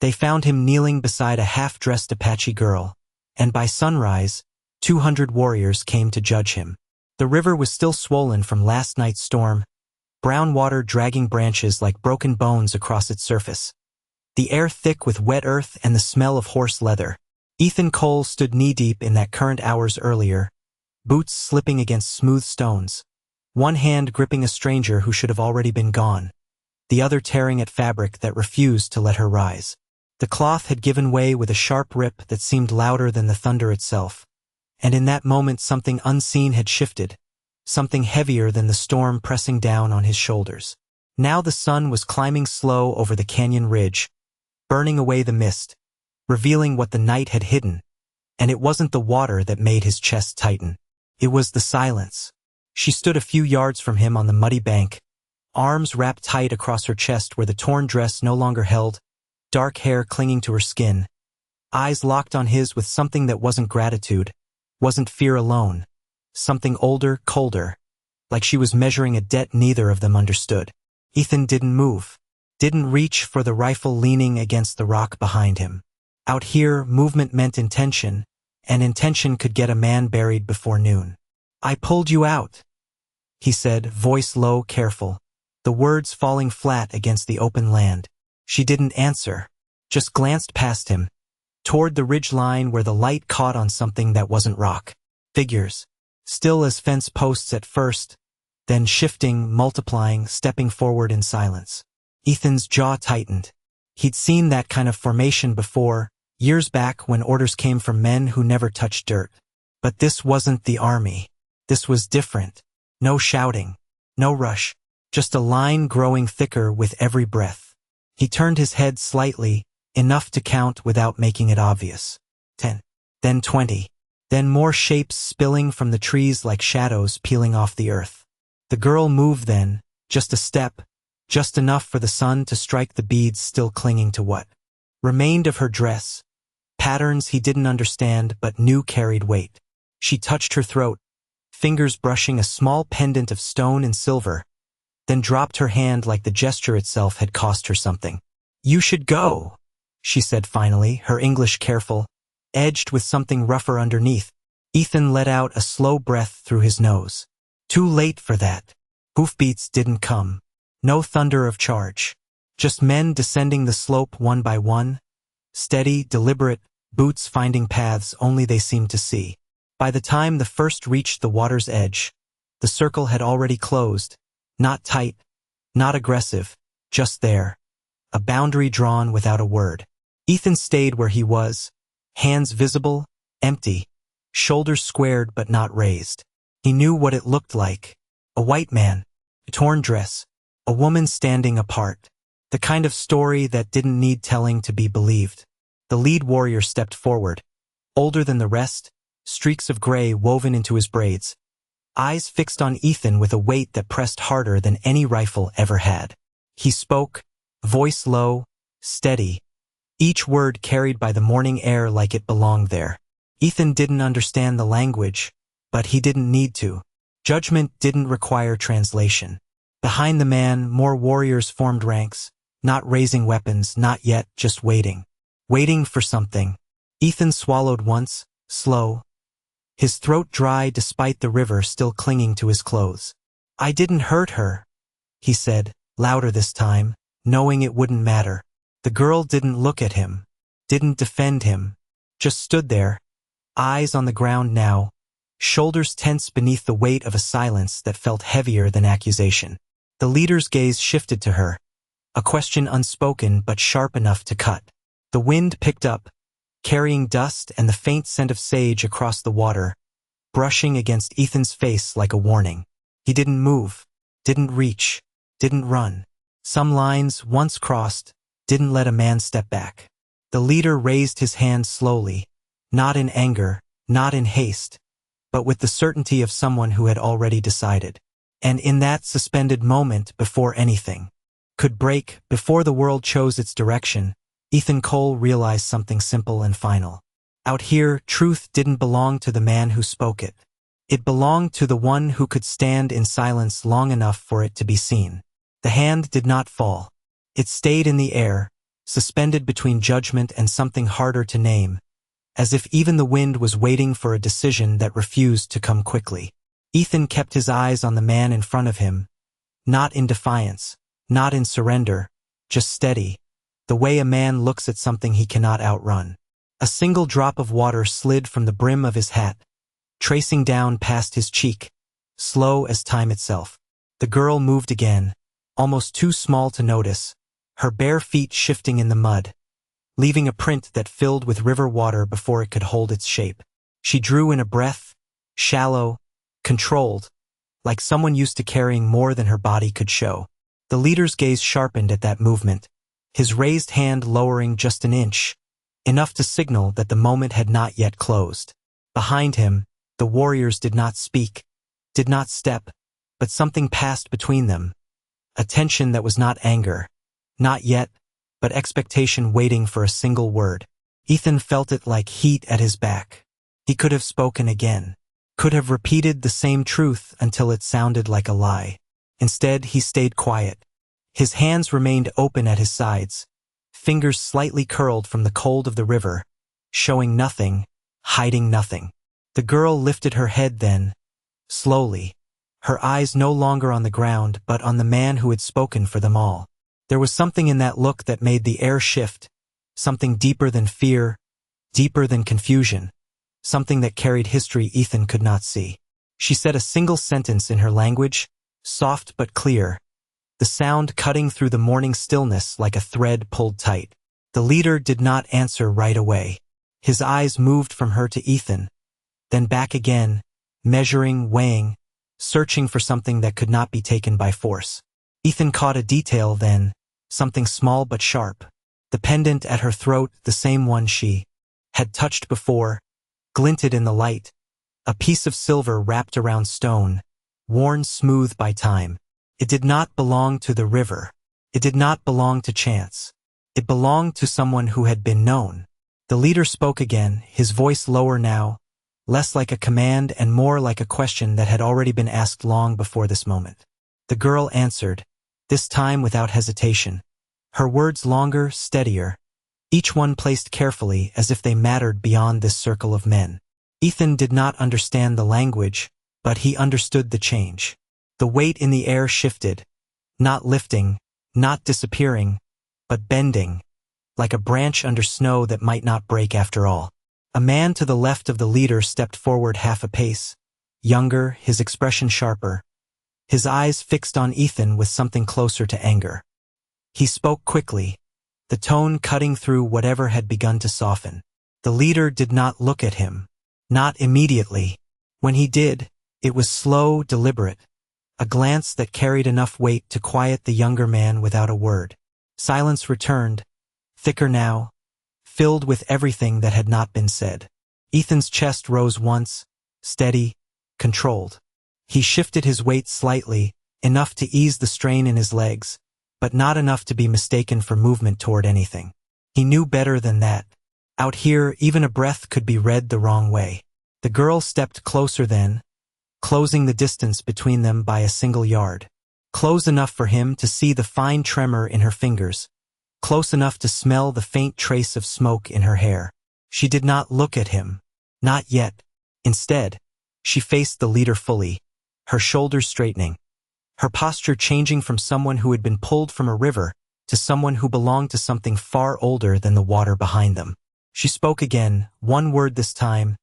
They found him kneeling beside a half-dressed Apache girl, and by sunrise, 200 warriors came to judge him. The river was still swollen from last night's storm, brown water dragging branches like broken bones across its surface. The air thick with wet earth and the smell of horse leather. Ethan Cole stood knee-deep in that current hours earlier, boots slipping against smooth stones, one hand gripping a stranger who should have already been gone, the other tearing at fabric that refused to let her rise. The cloth had given way with a sharp rip that seemed louder than the thunder itself, and in that moment something unseen had shifted, something heavier than the storm pressing down on his shoulders. Now the sun was climbing slow over the canyon ridge, burning away the mist, revealing what the night had hidden, and it wasn't the water that made his chest tighten. It was the silence. She stood a few yards from him on the muddy bank, arms wrapped tight across her chest where the torn dress no longer held, dark hair clinging to her skin, eyes locked on his with something that wasn't gratitude, wasn't fear alone, something older, colder, like she was measuring a debt neither of them understood. Ethan didn't move, didn't reach for the rifle leaning against the rock behind him. Out here, movement meant intention, and intention could get a man buried before noon. "I pulled you out," he said, voice low, careful, the words falling flat against the open land. She didn't answer, just glanced past him, toward the ridge line where the light caught on something that wasn't rock. Figures, still as fence posts at first, then shifting, multiplying, stepping forward in silence. Ethan's jaw tightened. He'd seen that kind of formation before, years back when orders came from men who never touched dirt. But this wasn't the army. This was different. No shouting, no rush, just a line growing thicker with every breath. He turned his head slightly, enough to count without making it obvious. 10, then 20, then more shapes spilling from the trees like shadows peeling off the earth. The girl moved then, just a step, just enough for the sun to strike the beads still clinging to what remained of her dress, patterns he didn't understand but knew carried weight. She touched her throat, fingers brushing a small pendant of stone and silver, then dropped her hand like the gesture itself had cost her something. "You should go," she said finally, her English careful, edged with something rougher underneath. Ethan let out a slow breath through his nose. Too late for that. Hoofbeats didn't come. No thunder of charge. Just men descending the slope one by one, steady, deliberate, boots finding paths only they seemed to see. By the time the first reached the water's edge, the circle had already closed, not tight, not aggressive, just there, a boundary drawn without a word. Ethan stayed where he was, hands visible, empty, shoulders squared but not raised. He knew what it looked like. A white man, a torn dress, a woman standing apart. The kind of story that didn't need telling to be believed. The lead warrior stepped forward, older than the rest, streaks of gray woven into his braids, eyes fixed on Ethan with a weight that pressed harder than any rifle ever had. He spoke, voice low, steady, each word carried by the morning air like it belonged there. Ethan didn't understand the language, but he didn't need to. Judgment didn't require translation. Behind the man, more warriors formed ranks, not raising weapons, not yet, just waiting. Waiting for something. Ethan swallowed once, slow, his throat dry despite the river still clinging to his clothes. "I didn't hurt her," he said, louder this time, knowing it wouldn't matter. The girl didn't look at him, didn't defend him, just stood there, eyes on the ground now, shoulders tense beneath the weight of a silence that felt heavier than accusation. The leader's gaze shifted to her, a question unspoken but sharp enough to cut. The wind picked up, carrying dust and the faint scent of sage across the water, brushing against Ethan's face like a warning. He didn't move, didn't reach, didn't run. Some lines, once crossed, didn't let a man step back. The leader raised his hand slowly, not in anger, not in haste, but with the certainty of someone who had already decided. And in that suspended moment, before anything could break, before the world chose its direction, Ethan Cole realized something simple and final. Out here, truth didn't belong to the man who spoke it. It belonged to the one who could stand in silence long enough for it to be seen. The hand did not fall. It stayed in the air, suspended between judgment and something harder to name, as if even the wind was waiting for a decision that refused to come quickly. Ethan kept his eyes on the man in front of him, not in defiance, not in surrender, just steady, the way a man looks at something he cannot outrun. A single drop of water slid from the brim of his hat, tracing down past his cheek, slow as time itself. The girl moved again, almost too small to notice, her bare feet shifting in the mud, leaving a print that filled with river water before it could hold its shape. She drew in a breath, shallow, controlled, like someone used to carrying more than her body could show. The leader's gaze sharpened at that movement, his raised hand lowering just an inch, enough to signal that the moment had not yet closed. Behind him, the warriors did not speak, did not step, but something passed between them, a tension that was not anger, not yet, but expectation waiting for a single word. Ethan felt it like heat at his back. He could have spoken again, could have repeated the same truth until it sounded like a lie. Instead, he stayed quiet. His hands remained open at his sides, fingers slightly curled from the cold of the river, showing nothing, hiding nothing. The girl lifted her head then, slowly, her eyes no longer on the ground but on the man who had spoken for them all. There was something in that look that made the air shift, something deeper than fear, deeper than confusion, something that carried history Ethan could not see. She said a single sentence in her language, soft but clear, the sound cutting through the morning stillness like a thread pulled tight. The leader did not answer right away. His eyes moved from her to Ethan, then back again, measuring, weighing, searching for something that could not be taken by force. Ethan caught a detail then, something small but sharp. The pendant at her throat, the same one she had touched before, glinted in the light, a piece of silver wrapped around stone, worn smooth by time. It did not belong to the river. It did not belong to chance. It belonged to someone who had been known. The leader spoke again, his voice lower now, less like a command and more like a question that had already been asked long before this moment. The girl answered, this time without hesitation. Her words longer, steadier, each one placed carefully as if they mattered beyond this circle of men. Ethan did not understand the language, but he understood the change. The weight in the air shifted, not lifting, not disappearing, but bending, like a branch under snow that might not break after all. A man to the left of the leader stepped forward half a pace, younger, his expression sharper, his eyes fixed on Ethan with something closer to anger. He spoke quickly, the tone cutting through whatever had begun to soften. The leader did not look at him, not immediately. When he did, it was slow, deliberate, a glance that carried enough weight to quiet the younger man without a word. Silence returned, thicker now, filled with everything that had not been said. Ethan's chest rose once, steady, controlled. He shifted his weight slightly, enough to ease the strain in his legs, but not enough to be mistaken for movement toward anything. He knew better than that. Out here, even a breath could be read the wrong way. The girl stepped closer then, closing the distance between them by a single yard. Close enough for him to see the fine tremor in her fingers, close enough to smell the faint trace of smoke in her hair. She did not look at him. Not yet. Instead, she faced the leader fully, her shoulders straightening, her posture changing from someone who had been pulled from a river to someone who belonged to something far older than the water behind them. She spoke again, one word this time,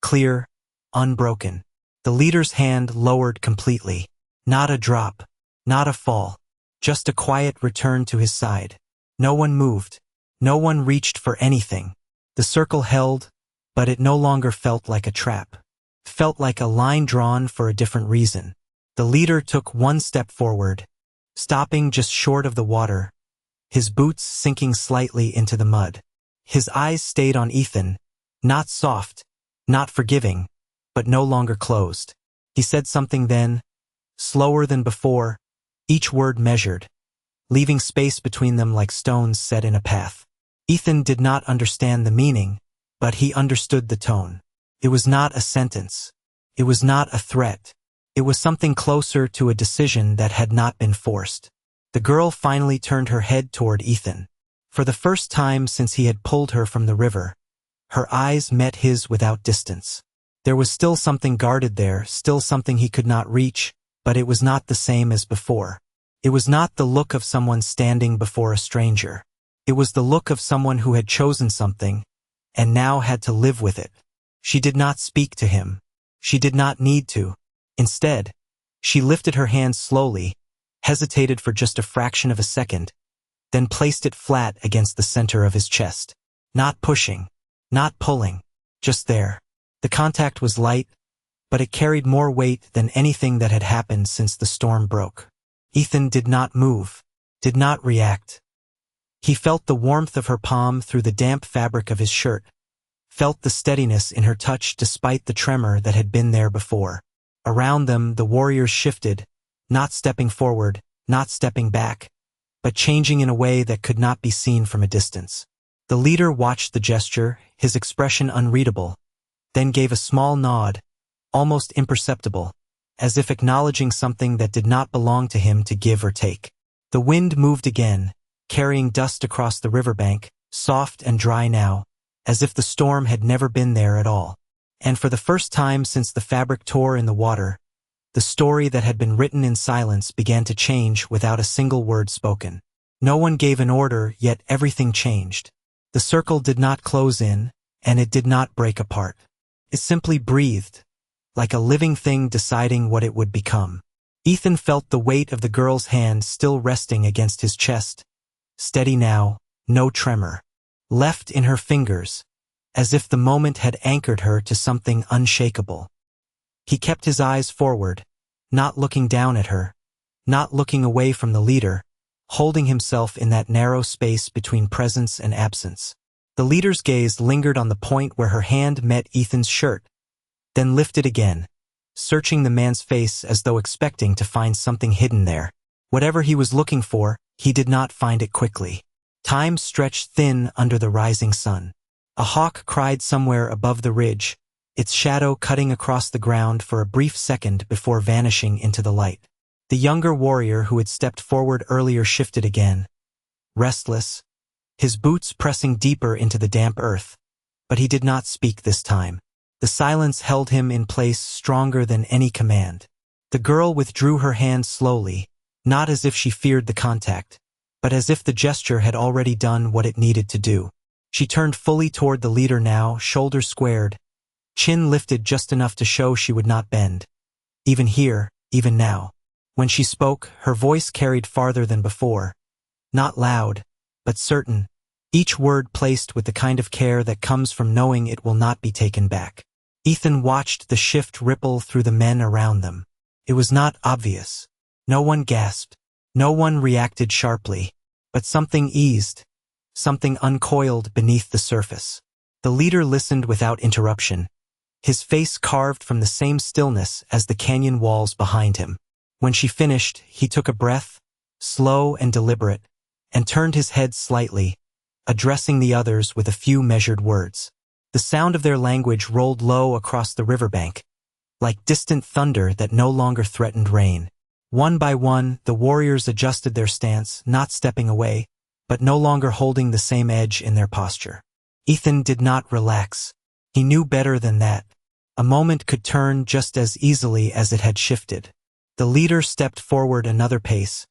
clear, unbroken. The leader's hand lowered completely. Not a drop, not a fall, just a quiet return to his side. No one moved. No one reached for anything. The circle held, but it no longer felt like a trap. Felt like a line drawn for a different reason. The leader took one step forward, stopping just short of the water, his boots sinking slightly into the mud. His eyes stayed on Ethan, not soft, not forgiving, but no longer closed. He said something then, slower than before, each word measured, leaving space between them like stones set in a path. Ethan did not understand the meaning, but he understood the tone. It was not a sentence. It was not a threat. It was something closer to a decision that had not been forced. The girl finally turned her head toward Ethan. For the first time since he had pulled her from the river, her eyes met his without distance. There was still something guarded there, still something he could not reach, but it was not the same as before. It was not the look of someone standing before a stranger. It was the look of someone who had chosen something, and now had to live with it. She did not speak to him. She did not need to. Instead, she lifted her hand slowly, hesitated for just a fraction of a second, then placed it flat against the center of his chest. Not pushing, not pulling, just there. The contact was light, but it carried more weight than anything that had happened since the storm broke. Ethan did not move, did not react. He felt the warmth of her palm through the damp fabric of his shirt, felt the steadiness in her touch despite the tremor that had been there before. Around them, the warriors shifted, not stepping forward, not stepping back, but changing in a way that could not be seen from a distance. The leader watched the gesture, his expression unreadable, then gave a small nod, almost imperceptible, as if acknowledging something that did not belong to him to give or take. The wind moved again, carrying dust across the riverbank, soft and dry now, as if the storm had never been there at all. And for the first time since the fabric tore in the water, the story that had been written in silence began to change without a single word spoken. No one gave an order, yet everything changed. The circle did not close in, and it did not break apart. It simply breathed, like a living thing deciding what it would become. Ethan felt the weight of the girl's hand still resting against his chest, steady now, no tremor, left in her fingers, as if the moment had anchored her to something unshakable. He kept his eyes forward, not looking down at her, not looking away from the leader, holding himself in that narrow space between presence and absence. The leader's gaze lingered on the point where her hand met Ethan's shirt, then lifted again, searching the man's face as though expecting to find something hidden there. Whatever he was looking for, he did not find it quickly. Time stretched thin under the rising sun. A hawk cried somewhere above the ridge, its shadow cutting across the ground for a brief second before vanishing into the light. The younger warrior who had stepped forward earlier shifted again, restless, his boots pressing deeper into the damp earth, but he did not speak this time. The silence held him in place stronger than any command. The girl withdrew her hand slowly, not as if she feared the contact, but as if the gesture had already done what it needed to do. She turned fully toward the leader now, shoulders squared, chin lifted just enough to show she would not bend. Even here, even now. When she spoke, her voice carried farther than before. Not loud, but certain, each word placed with the kind of care that comes from knowing it will not be taken back. Ethan watched the shift ripple through the men around them. It was not obvious. No one gasped. No one reacted sharply. But something eased. Something uncoiled beneath the surface. The leader listened without interruption, his face carved from the same stillness as the canyon walls behind him. When she finished, he took a breath, slow and deliberate, and turned his head slightly, addressing the others with a few measured words. The sound of their language rolled low across the riverbank, like distant thunder that no longer threatened rain. One by one, the warriors adjusted their stance, not stepping away, but no longer holding the same edge in their posture. Ethan did not relax. He knew better than that. A moment could turn just as easily as it had shifted. The leader stepped forward another pace,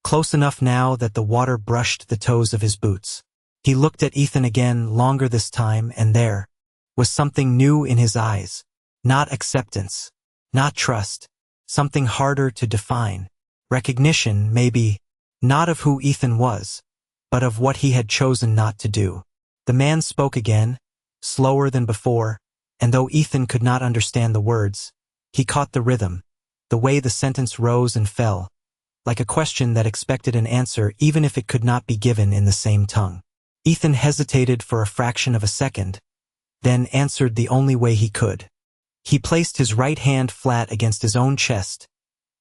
close enough now that the water brushed the toes of his boots. He looked at Ethan again, longer this time, and there was something new in his eyes. Not acceptance, not trust, something harder to define. Recognition, maybe, not of who Ethan was, but of what he had chosen not to do. The man spoke again, slower than before, and though Ethan could not understand the words, he caught the rhythm, the way the sentence rose and fell, like a question that expected an answer even if it could not be given in the same tongue. Ethan hesitated for a fraction of a second, then answered the only way he could. He placed his right hand flat against his own chest,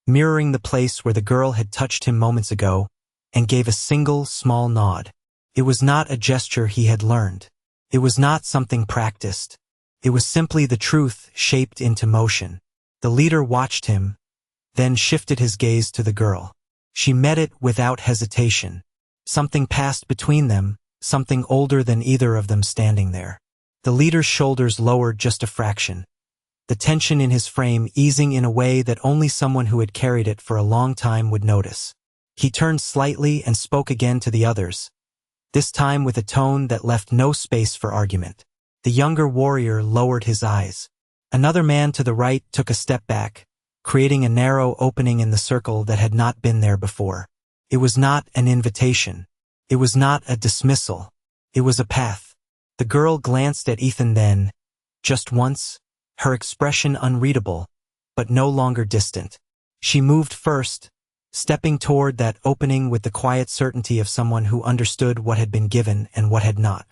mirroring the place where the girl had touched him moments ago, and gave a single, small nod. It was not a gesture he had learned. It was not something practiced. It was simply the truth shaped into motion. The leader watched him, then shifted his gaze to the girl. She met it without hesitation. Something passed between them, something older than either of them standing there. The leader's shoulders lowered just a fraction, the tension in his frame easing in a way that only someone who had carried it for a long time would notice. He turned slightly and spoke again to the others, this time with a tone that left no space for argument. The younger warrior lowered his eyes. Another man to the right took a step back, creating a narrow opening in the circle that had not been there before. It was not an invitation. It was not a dismissal. It was a path. The girl glanced at Ethan then, just once, her expression unreadable, but no longer distant. She moved first, stepping toward that opening with the quiet certainty of someone who understood what had been given and what had not.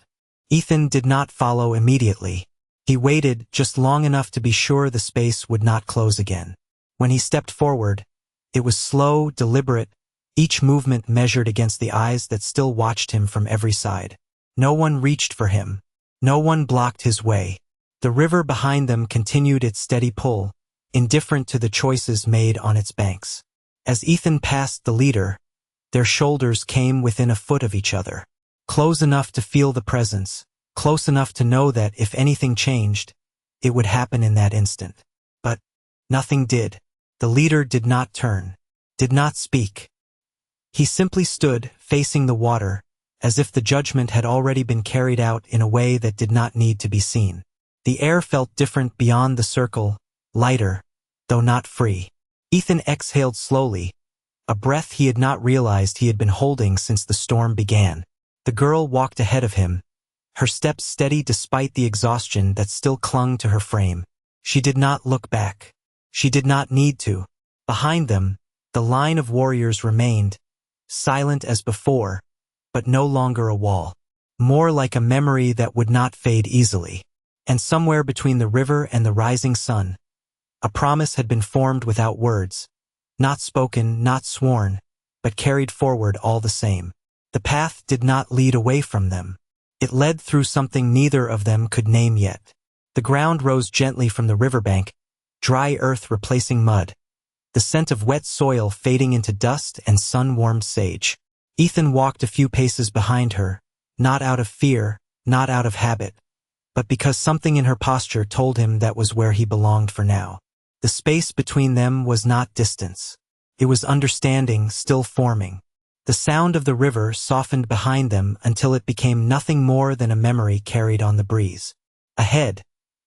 Ethan did not follow immediately. He waited just long enough to be sure the space would not close again. When he stepped forward, it was slow, deliberate, each movement measured against the eyes that still watched him from every side. No one reached for him. No one blocked his way. The river behind them continued its steady pull, indifferent to the choices made on its banks. As Ethan passed the leader, their shoulders came within a foot of each other. Close enough to feel the presence, close enough to know that if anything changed, it would happen in that instant. But nothing did. The leader did not turn, did not speak. He simply stood, facing the water, as if the judgment had already been carried out in a way that did not need to be seen. The air felt different beyond the circle, lighter, though not free. Ethan exhaled slowly, a breath he had not realized he had been holding since the storm began. The girl walked ahead of him, her steps steady despite the exhaustion that still clung to her frame. She did not look back. She did not need to. Behind them, the line of warriors remained, silent as before, but no longer a wall. More like a memory that would not fade easily. And somewhere between the river and the rising sun, a promise had been formed without words, not spoken, not sworn, but carried forward all the same. The path did not lead away from them. It led through something neither of them could name yet. The ground rose gently from the riverbank, dry earth replacing mud, the scent of wet soil fading into dust and sun-warmed sage. Ethan walked a few paces behind her, not out of fear, not out of habit, but because something in her posture told him that was where he belonged for now. The space between them was not distance. It was understanding still forming. The sound of the river softened behind them until it became nothing more than a memory carried on the breeze. Ahead,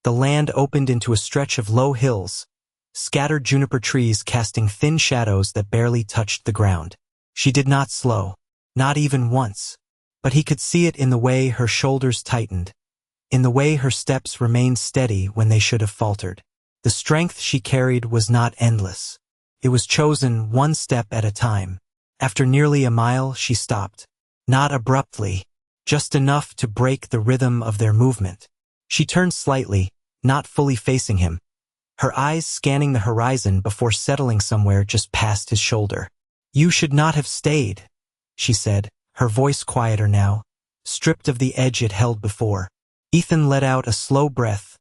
the land opened into a stretch of low hills, scattered juniper trees casting thin shadows that barely touched the ground. She did not slow, not even once, but he could see it in the way her shoulders tightened, in the way her steps remained steady when they should have faltered. The strength she carried was not endless. It was chosen one step at a time. After nearly a mile, she stopped. Not abruptly, just enough to break the rhythm of their movement. She turned slightly, not fully facing him, her eyes scanning the horizon before settling somewhere just past his shoulder. "You should not have stayed," she said, her voice quieter now, stripped of the edge it held before. Ethan let out a slow breath,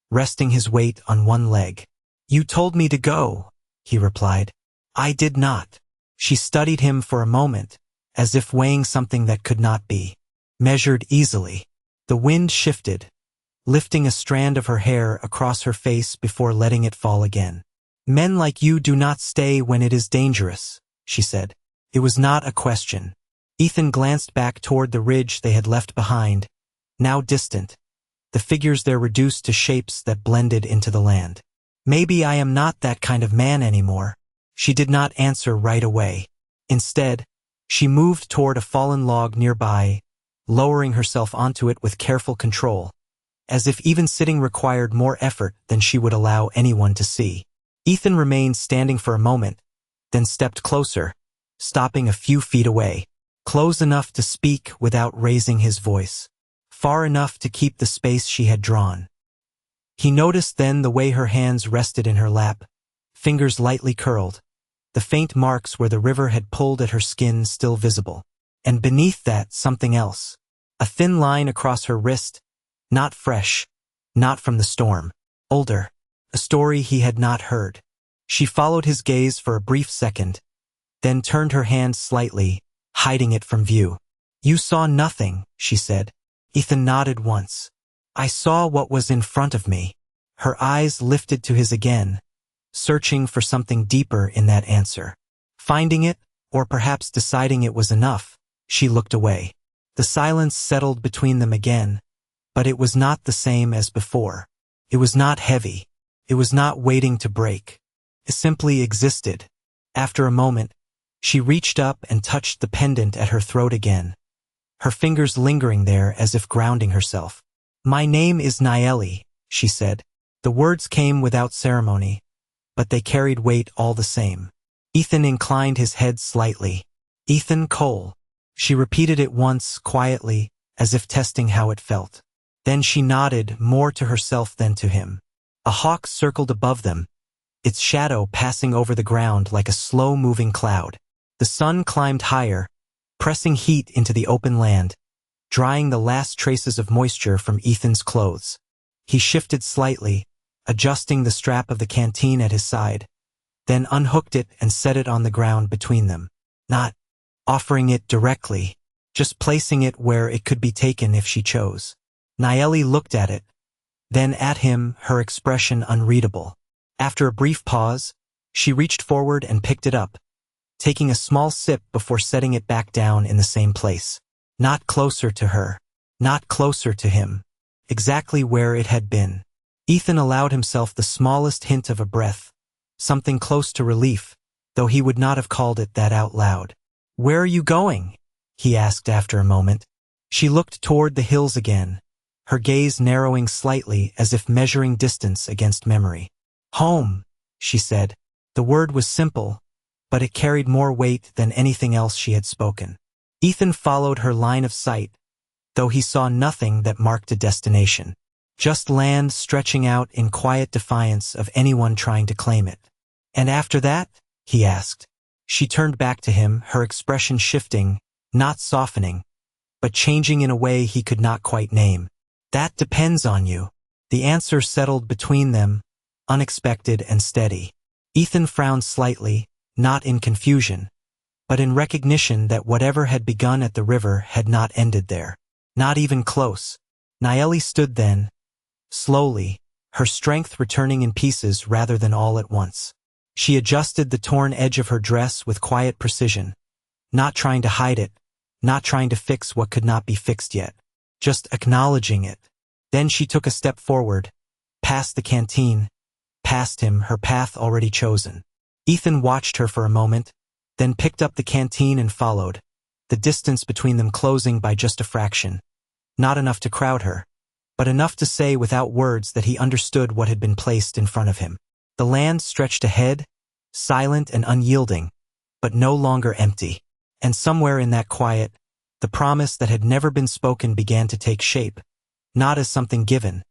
resting his weight on one leg. "You told me to go," he replied. "I did not." She studied him for a moment, as if weighing something that could not be measured easily. The wind shifted, lifting a strand of her hair across her face before letting it fall again. "Men like you do not stay when it is dangerous," she said. It was not a question. Ethan glanced back toward the ridge they had left behind, now distant, the figures there reduced to shapes that blended into the land. "Maybe I am not that kind of man anymore." She did not answer right away. Instead, she moved toward a fallen log nearby, lowering herself onto it with careful control, as if even sitting required more effort than she would allow anyone to see. Ethan remained standing for a moment, then stepped closer, stopping a few feet away, close enough to speak without raising his voice, far enough to keep the space she had drawn. He noticed then the way her hands rested in her lap, fingers lightly curled, the faint marks where the river had pulled at her skin still visible. And beneath that, something else. A thin line across her wrist, not fresh, not from the storm, older, a story he had not heard. She followed his gaze for a brief second, then turned her hand slightly, hiding it from view. You saw nothing, she said. Ethan nodded once. I saw what was in front of me. Her eyes lifted to his again, searching for something deeper in that answer. Finding it, or perhaps deciding it was enough, she looked away. The silence settled between them again, but it was not the same as before. It was not heavy. It was not waiting to break. It simply existed. After a moment, she reached up and touched the pendant at her throat again, her fingers lingering there as if grounding herself. My name is Naeli, she said. The words came without ceremony, but they carried weight all the same. Ethan inclined his head slightly. Ethan Cole. She repeated it once, quietly, as if testing how it felt. Then she nodded, more to herself than to him. A hawk circled above them, its shadow passing over the ground like a slow-moving cloud. The sun climbed higher, pressing heat into the open land, drying the last traces of moisture from Ethan's clothes. He shifted slightly, adjusting the strap of the canteen at his side, then unhooked it and set it on the ground between them. Not offering it directly, just placing it where it could be taken if she chose. Naeli looked at it, then at him, her expression unreadable. After a brief pause, she reached forward and picked it up, taking a small sip before setting it back down in the same place. Not closer to her, not closer to him, exactly where it had been. Ethan allowed himself the smallest hint of a breath, something close to relief, though he would not have called it that out loud. Where are you going? He asked after a moment. She looked toward the hills again, her gaze narrowing slightly as if measuring distance against memory. Home, she said. The word was simple, but it carried more weight than anything else she had spoken. Ethan followed her line of sight, though he saw nothing that marked a destination. Just land stretching out in quiet defiance of anyone trying to claim it. And after that? He asked. She turned back to him, her expression shifting, not softening, but changing in a way he could not quite name. That depends on you. The answer settled between them, unexpected and steady. Ethan frowned slightly, not in confusion, but in recognition that whatever had begun at the river had not ended there. Not even close. Naeli stood then, slowly, her strength returning in pieces rather than all at once. She adjusted the torn edge of her dress with quiet precision, not trying to hide it, not trying to fix what could not be fixed yet, just acknowledging it. Then she took a step forward, past the canteen, past him, her path already chosen. Ethan watched her for a moment, then picked up the canteen and followed, the distance between them closing by just a fraction. Not enough to crowd her, but enough to say without words that he understood what had been placed in front of him. The land stretched ahead, silent and unyielding, but no longer empty. And somewhere in that quiet, the promise that had never been spoken began to take shape, not as something given,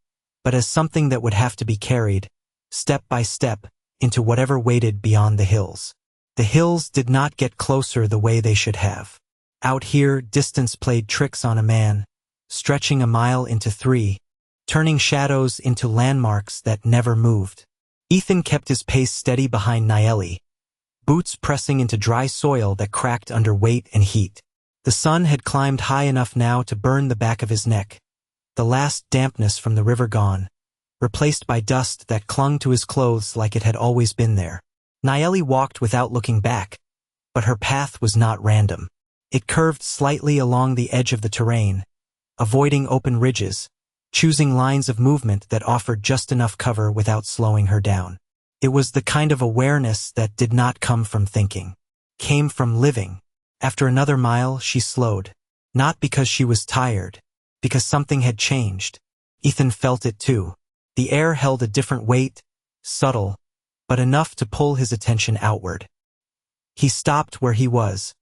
but as something that would have to be carried, step by step, into whatever waited beyond the hills. The hills did not get closer the way they should have. Out here, distance played tricks on a man, stretching a mile into 3, turning shadows into landmarks that never moved. Ethan kept his pace steady behind Naeli, boots pressing into dry soil that cracked under weight and heat. The sun had climbed high enough now to burn the back of his neck, the last dampness from the river gone, replaced by dust that clung to his clothes like it had always been there. Naeli walked without looking back, but her path was not random. It curved slightly along the edge of the terrain, avoiding open ridges, choosing lines of movement that offered just enough cover without slowing her down. It was the kind of awareness that did not come from thinking, came from living. After another mile, she slowed, not because she was tired, because something had changed. Ethan felt it too. The air held a different weight, subtle, but enough to pull his attention outward. He stopped where he was,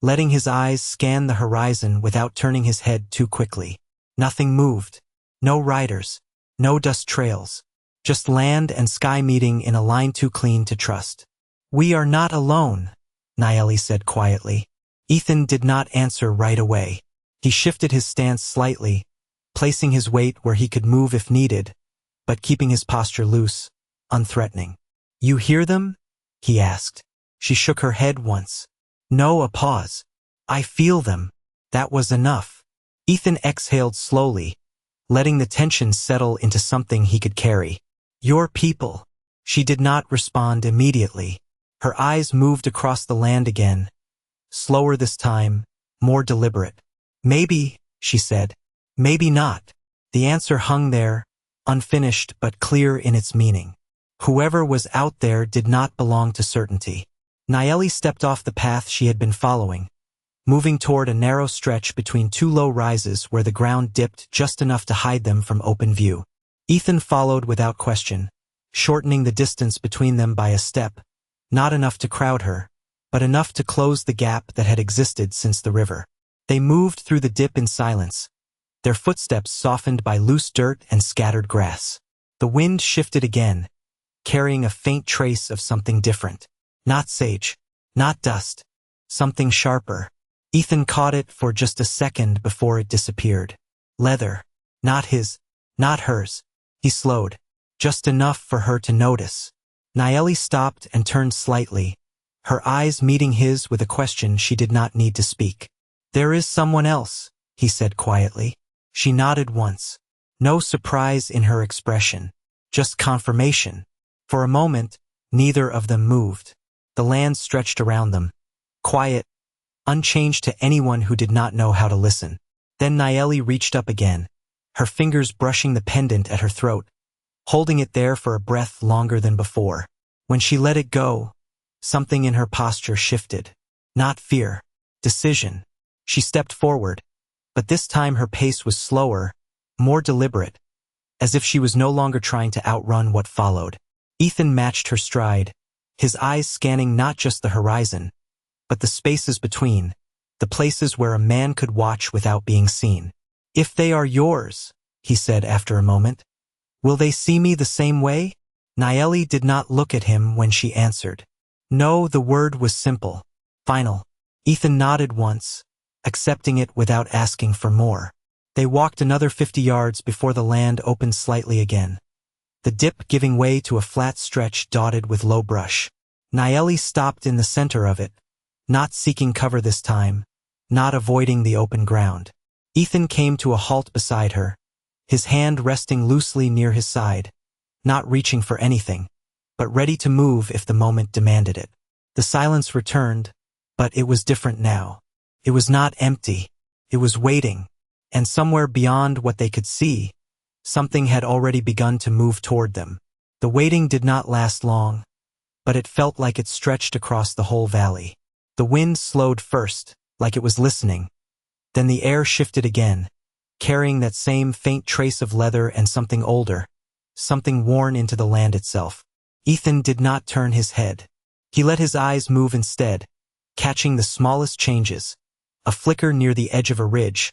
letting his eyes scan the horizon without turning his head too quickly. Nothing moved. No riders, no dust trails, just land and sky meeting in a line too clean to trust. We are not alone, Naeli said quietly. Ethan did not answer right away. He shifted his stance slightly, placing his weight where he could move if needed, but keeping his posture loose, unthreatening. You hear them? He asked. She shook her head once. No, a pause. I feel them. That was enough. Ethan exhaled slowly, letting the tension settle into something he could carry. Your people. She did not respond immediately. Her eyes moved across the land again, slower this time, more deliberate. Maybe, she said. Maybe not. The answer hung there, unfinished but clear in its meaning. Whoever was out there did not belong to certainty. Nayeli stepped off the path she had been following, moving toward a narrow stretch between two low rises where the ground dipped just enough to hide them from open view. Ethan followed without question, shortening the distance between them by a step, not enough to crowd her, but enough to close the gap that had existed since the river. They moved through the dip in silence, their footsteps softened by loose dirt and scattered grass. The wind shifted again, carrying a faint trace of something different. Not sage, not dust, something sharper. Ethan caught it for just a second before it disappeared. Leather. Not his, not hers. He slowed, just enough for her to notice. Nayeli stopped and turned slightly, her eyes meeting his with a question she did not need to speak. There is someone else, he said quietly. She nodded once. No surprise in her expression, just confirmation. For a moment, neither of them moved. The land stretched around them, quiet, unchanged to anyone who did not know how to listen. Then Nayeli reached up again, her fingers brushing the pendant at her throat, holding it there for a breath longer than before. When she let it go, something in her posture shifted. Not fear, decision. She stepped forward, but this time her pace was slower, more deliberate, as if she was no longer trying to outrun what followed. Ethan matched her stride, his eyes scanning not just the horizon, but the spaces between, the places where a man could watch without being seen. If they are yours, he said after a moment, will they see me the same way? Nayeli did not look at him when she answered. No, the word was simple, final. Ethan nodded once, accepting it without asking for more. They walked another 50 yards before the land opened slightly again, the dip giving way to a flat stretch dotted with low brush. Nayeli stopped in the center of it, not seeking cover this time, not avoiding the open ground. Ethan came to a halt beside her, his hand resting loosely near his side, not reaching for anything, but ready to move if the moment demanded it. The silence returned, but it was different now. It was not empty, it was waiting, and somewhere beyond what they could see, something had already begun to move toward them. The waiting did not last long, but it felt like it stretched across the whole valley. The wind slowed first, like it was listening. Then the air shifted again, carrying that same faint trace of leather and something older, something worn into the land itself. Ethan did not turn his head. He let his eyes move instead, catching the smallest changes, a flicker near the edge of a ridge,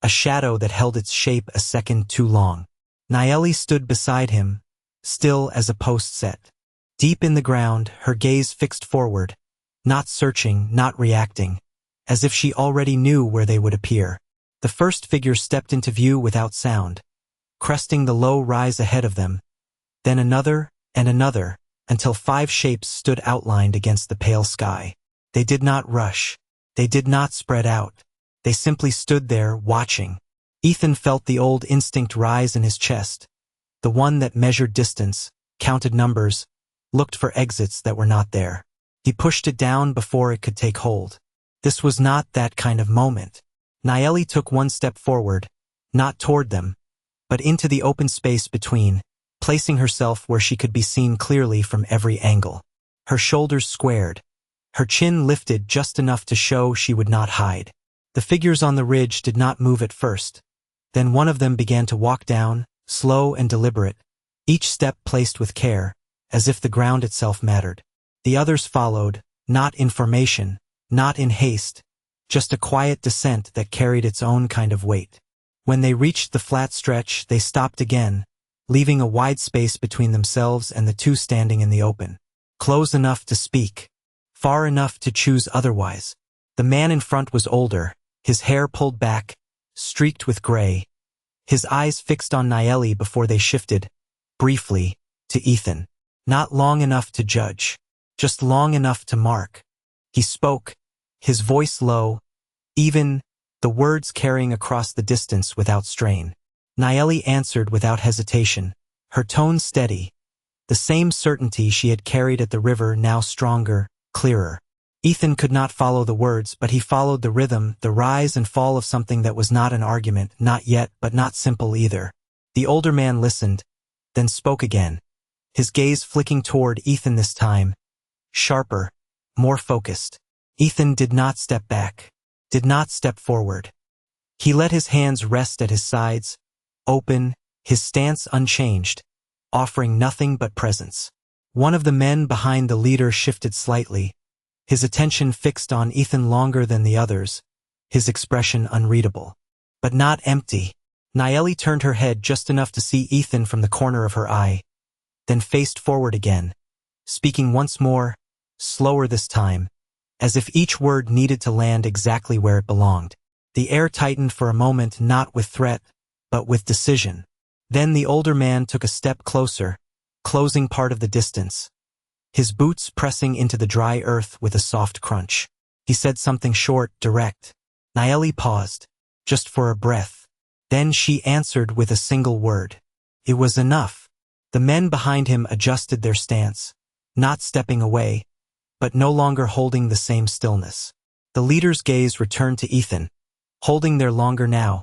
a shadow that held its shape a second too long. Nayeli stood beside him, still as a post set. Deep in the ground, her gaze fixed forward, not searching, not reacting, as if she already knew where they would appear. The first figure stepped into view without sound, cresting the low rise ahead of them, then another and another, until 5 shapes stood outlined against the pale sky. They did not rush. They did not spread out. They simply stood there, watching. Ethan felt the old instinct rise in his chest, the one that measured distance, counted numbers, looked for exits that were not there. He pushed it down before it could take hold. This was not that kind of moment. Nayeli took one step forward, not toward them, but into the open space between, placing herself where she could be seen clearly from every angle. Her shoulders squared, her chin lifted just enough to show she would not hide. The figures on the ridge did not move at first. Then one of them began to walk down, slow and deliberate, each step placed with care, as if the ground itself mattered. The others followed, not in formation, not in haste, just a quiet descent that carried its own kind of weight. When they reached the flat stretch, they stopped again, leaving a wide space between themselves and the two standing in the open. Close enough to speak, far enough to choose otherwise. The man in front was older, his hair pulled back, streaked with gray, his eyes fixed on Nayeli before they shifted, briefly, to Ethan. Not long enough to judge, just long enough to mark. He spoke, his voice low, even, the words carrying across the distance without strain. Naeli answered without hesitation, her tone steady, the same certainty she had carried at the river, now stronger, clearer. Ethan could not follow the words, but he followed the rhythm, the rise and fall of something that was not an argument, not yet, but not simple either. The older man listened, then spoke again, his gaze flicking toward Ethan this time, sharper, more focused. Ethan did not step back, did not step forward. He let his hands rest at his sides, open, his stance unchanged, offering nothing but presence. One of the men behind the leader shifted slightly, his attention fixed on Ethan longer than the others, his expression unreadable. But not empty. Naeli turned her head just enough to see Ethan from the corner of her eye, then faced forward again, speaking once more, slower this time, as if each word needed to land exactly where it belonged. The air tightened for a moment, not with threat, but with decision. Then the older man took a step closer, closing part of the distance, his boots pressing into the dry earth with a soft crunch. He said something short, direct. Naeli paused, just for a breath. Then she answered with a single word. It was enough. The men behind him adjusted their stance, not stepping away, but no longer holding the same stillness. The leader's gaze returned to Ethan, holding there longer now,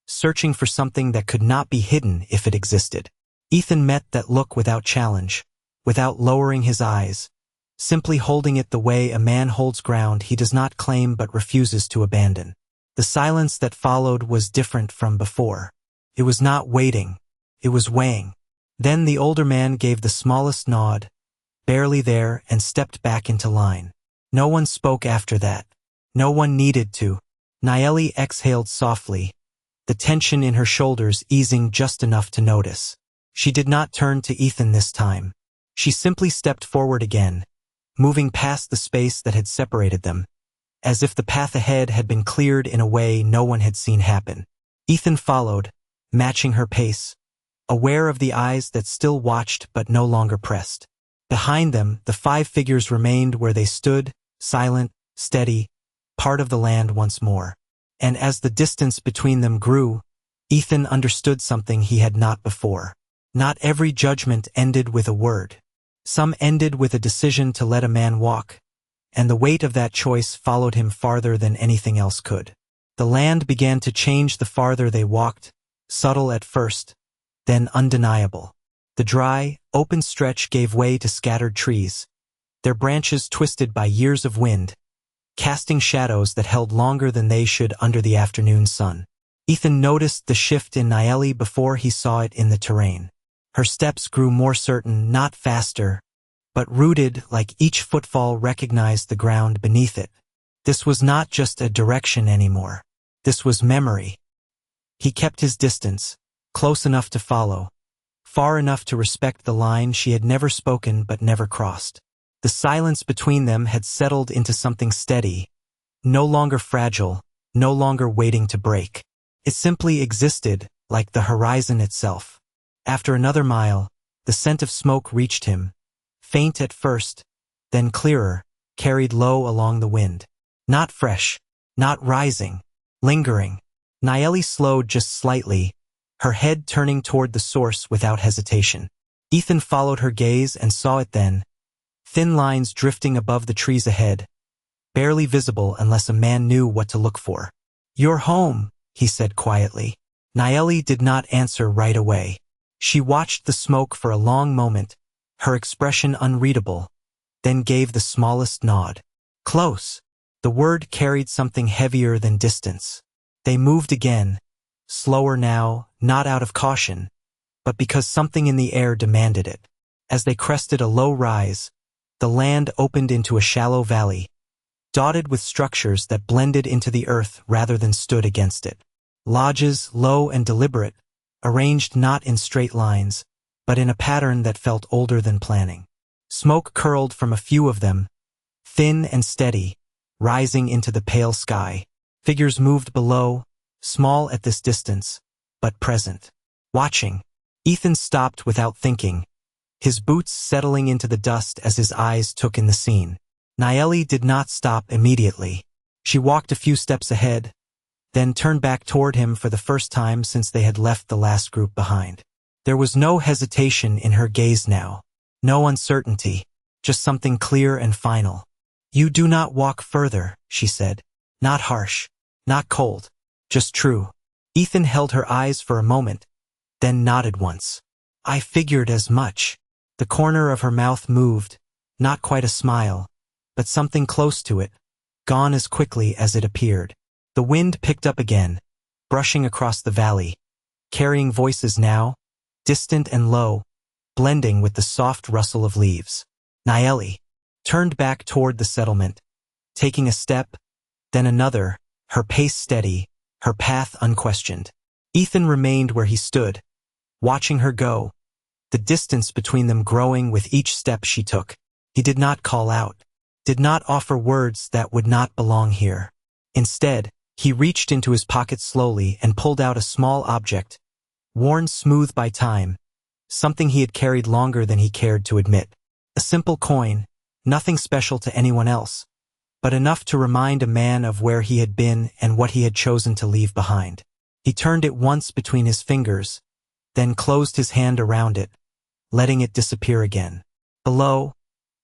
searching for something that could not be hidden if it existed. Ethan met that look without challenge, without lowering his eyes, simply holding it the way a man holds ground he does not claim but refuses to abandon. The silence that followed was different from before. It was not waiting, it was weighing. Then the older man gave the smallest nod, barely there, and stepped back into line. No one spoke after that. No one needed to. Naeli exhaled softly, the tension in her shoulders easing just enough to notice. She did not turn to Ethan this time. She simply stepped forward again, moving past the space that had separated them, as if the path ahead had been cleared in a way no one had seen happen. Ethan followed, matching her pace, aware of the eyes that still watched but no longer pressed. Behind them, the 5 figures remained where they stood, silent, steady, part of the land once more. And as the distance between them grew, Ethan understood something he had not before. Not every judgment ended with a word. Some ended with a decision to let a man walk, and the weight of that choice followed him farther than anything else could. The land began to change the farther they walked, subtle at first, then undeniable. The dry, open stretch gave way to scattered trees, their branches twisted by years of wind, casting shadows that held longer than they should under the afternoon sun. Ethan noticed the shift in Naeli before he saw it in the terrain. Her steps grew more certain, not faster, but rooted, like each footfall recognized the ground beneath it. This was not just a direction anymore. This was memory. He kept his distance, close enough to follow, far enough to respect the line she had never spoken but never crossed. The silence between them had settled into something steady, no longer fragile, no longer waiting to break. It simply existed, like the horizon itself. After another mile, the scent of smoke reached him, faint at first, then clearer, carried low along the wind. Not fresh, not rising, lingering. Naeli slowed just slightly, her head turning toward the source without hesitation. Ethan followed her gaze and saw it then, thin lines drifting above the trees ahead, barely visible unless a man knew what to look for. "You're home," he said quietly. Naeli did not answer right away. She watched the smoke for a long moment, her expression unreadable, then gave the smallest nod. Close. The word carried something heavier than distance. They moved again, slower now, not out of caution, but because something in the air demanded it. As they crested a low rise, the land opened into a shallow valley, dotted with structures that blended into the earth rather than stood against it. Lodges, low and deliberate, arranged not in straight lines, but in a pattern that felt older than planning. Smoke curled from a few of them, thin and steady, rising into the pale sky. Figures moved below, small at this distance, but present. Watching. Ethan stopped without thinking, his boots settling into the dust as his eyes took in the scene. Naeli did not stop immediately. She walked a few steps ahead, then turned back toward him for the first time since they had left the last group behind. There was no hesitation in her gaze now, no uncertainty, just something clear and final. "You do not walk further," she said. Not harsh, not cold, just true. Ethan held her eyes for a moment, then nodded once. "I figured as much." The corner of her mouth moved, not quite a smile, but something close to it, gone as quickly as it appeared. The wind picked up again, brushing across the valley, carrying voices now, distant and low, blending with the soft rustle of leaves. Naeli turned back toward the settlement, taking a step, then another, her pace steady, her path unquestioned. Ethan remained where he stood, watching her go, the distance between them growing with each step she took. He did not call out, did not offer words that would not belong here. Instead, he reached into his pocket slowly and pulled out a small object, worn smooth by time, something he had carried longer than he cared to admit. A simple coin, nothing special to anyone else, but enough to remind a man of where he had been and what he had chosen to leave behind. He turned it once between his fingers, then closed his hand around it, letting it disappear again. Below,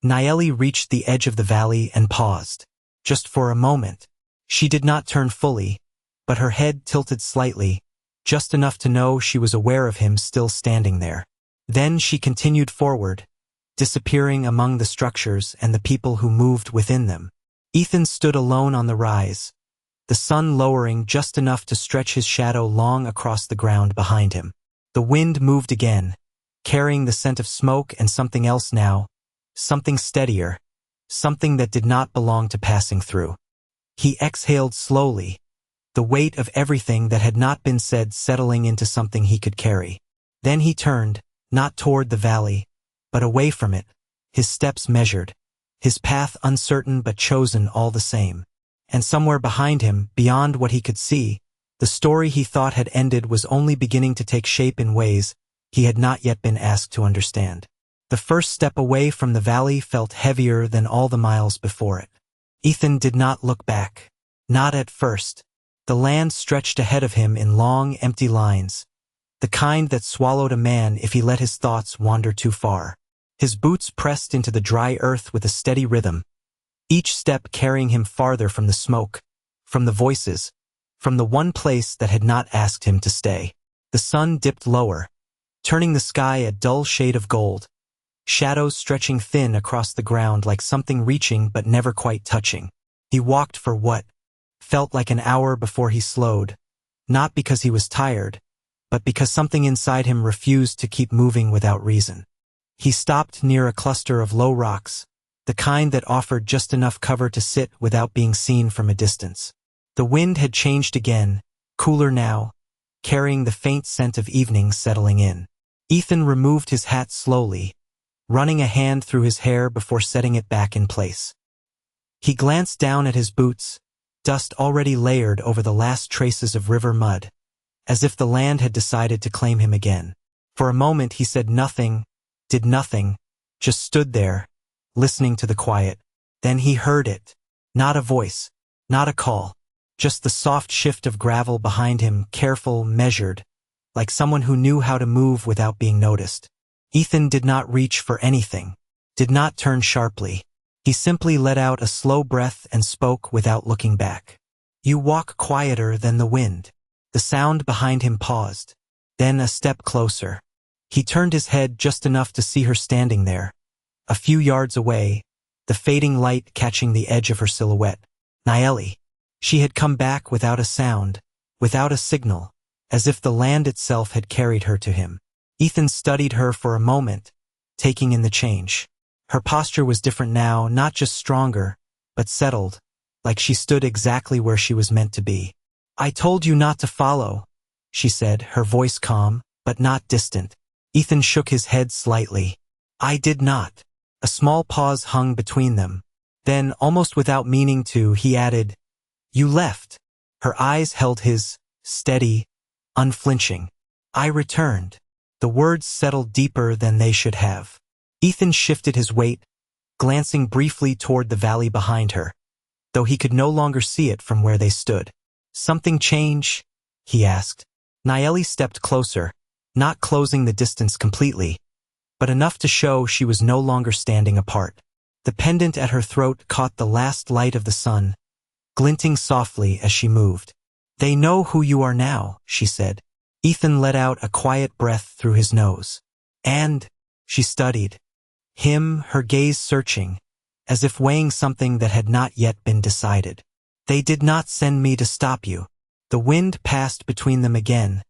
Naeli reached the edge of the valley and paused. Just for a moment. She did not turn fully, but her head tilted slightly, just enough to know she was aware of him still standing there. Then she continued forward, disappearing among the structures and the people who moved within them. Ethan stood alone on the rise, the sun lowering just enough to stretch his shadow long across the ground behind him. The wind moved again, carrying the scent of smoke and something else now, something steadier, something that did not belong to passing through. He exhaled slowly, the weight of everything that had not been said settling into something he could carry. Then he turned, not toward the valley, but away from it, his steps measured, his path uncertain but chosen all the same. And somewhere behind him, beyond what he could see, the story he thought had ended was only beginning to take shape in ways he had not yet been asked to understand. The first step away from the valley felt heavier than all the miles before it. Ethan did not look back. Not at first. The land stretched ahead of him in long, empty lines, the kind that swallowed a man if he let his thoughts wander too far. His boots pressed into the dry earth with a steady rhythm, each step carrying him farther from the smoke, from the voices, from the one place that had not asked him to stay. The sun dipped lower, turning the sky a dull shade of gold, shadows stretching thin across the ground like something reaching but never quite touching. He walked for what felt like an hour before he slowed, not because he was tired, but because something inside him refused to keep moving without reason. He stopped near a cluster of low rocks, the kind that offered just enough cover to sit without being seen from a distance. The wind had changed again, cooler now, carrying the faint scent of evening settling in. Ethan removed his hat slowly, running a hand through his hair before setting it back in place. He glanced down at his boots, dust already layered over the last traces of river mud, as if the land had decided to claim him again. For a moment he said nothing, did nothing, just stood there, listening to the quiet. Then he heard it. Not a voice, not a call, just the soft shift of gravel behind him, careful, measured, like someone who knew how to move without being noticed. Ethan did not reach for anything, did not turn sharply. He simply let out a slow breath and spoke without looking back. "You walk quieter than the wind." The sound behind him paused, then a step closer. He turned his head just enough to see her standing there, a few yards away, the fading light catching the edge of her silhouette. Naeli. She had come back without a sound, without a signal, as if the land itself had carried her to him. Ethan studied her for a moment, taking in the change. Her posture was different now, not just stronger, but settled, like she stood exactly where she was meant to be. "I told you not to follow," she said, her voice calm, but not distant. Ethan shook his head slightly. "I did not." A small pause hung between them. Then, almost without meaning to, he added, "You left." Her eyes held his, steady, unflinching. "I returned." The words settled deeper than they should have. Ethan shifted his weight, glancing briefly toward the valley behind her, though he could no longer see it from where they stood. Something change? He asked. Naeli stepped closer, not closing the distance completely, but enough to show she was no longer standing apart. The pendant at her throat caught the last light of the sun, glinting softly as she moved. They know who you are now, she said. Ethan let out a quiet breath through his nose. And, she studied him, her gaze searching, as if weighing something that had not yet been decided. They did not send me to stop you. The wind passed between them again,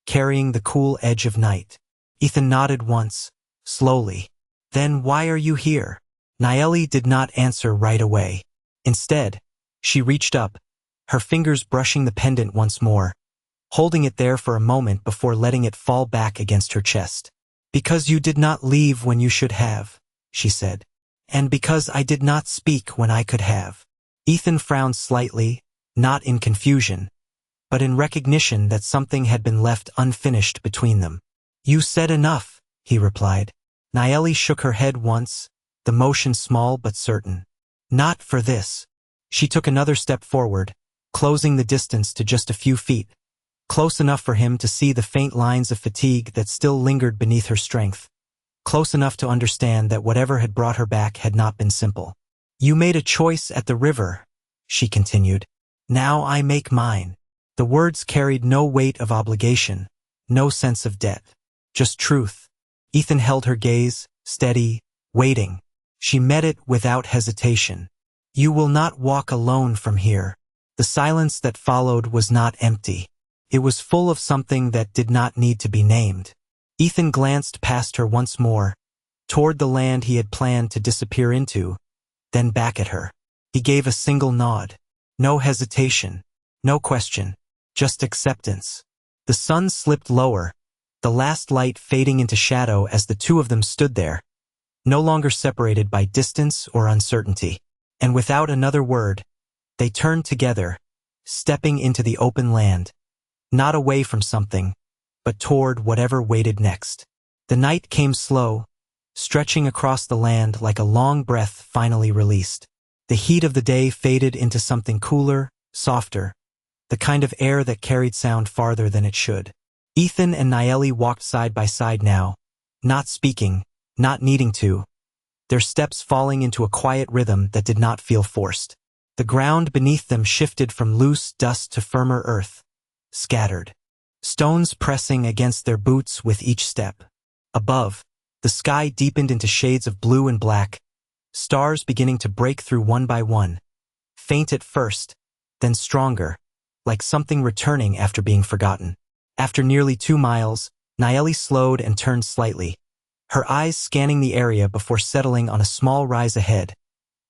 carrying the cool edge of night. Ethan nodded once, slowly. Then why are you here? Naeli did not answer right away. Instead, she reached up, her fingers brushing the pendant once more, holding it there for a moment before letting it fall back against her chest. Because you did not leave when you should have, she said. And because I did not speak when I could have. Ethan frowned slightly, not in confusion, but in recognition that something had been left unfinished between them. You said enough, he replied. Naeli shook her head once, the motion small but certain. Not for this. She took another step forward, closing the distance to just a few feet, close enough for him to see the faint lines of fatigue that still lingered beneath her strength, close enough to understand that whatever had brought her back had not been simple. You made a choice at the river, she continued. Now I make mine. The words carried no weight of obligation, no sense of debt, just truth. Ethan held her gaze, steady, waiting. She met it without hesitation. You will not walk alone from here. The silence that followed was not empty. It was full of something that did not need to be named. Ethan glanced past her once more, toward the land he had planned to disappear into, then back at her. He gave a single nod. No hesitation, no question, just acceptance. The sun slipped lower, the last light fading into shadow as the two of them stood there, no longer separated by distance or uncertainty. And without another word, they turned together, stepping into the open land, not away from something, but toward whatever waited next. The night came slow, stretching across the land like a long breath finally released. The heat of the day faded into something cooler, softer, the kind of air that carried sound farther than it should. Ethan and Naeli walked side by side now, not speaking, not needing to, their steps falling into a quiet rhythm that did not feel forced. The ground beneath them shifted from loose dust to firmer earth, scattered, stones pressing against their boots with each step. Above, the sky deepened into shades of blue and black, stars beginning to break through one by one, faint at first, then stronger, like something returning after being forgotten. After nearly 2 miles, Naeli slowed and turned slightly, her eyes scanning the area before settling on a small rise ahead,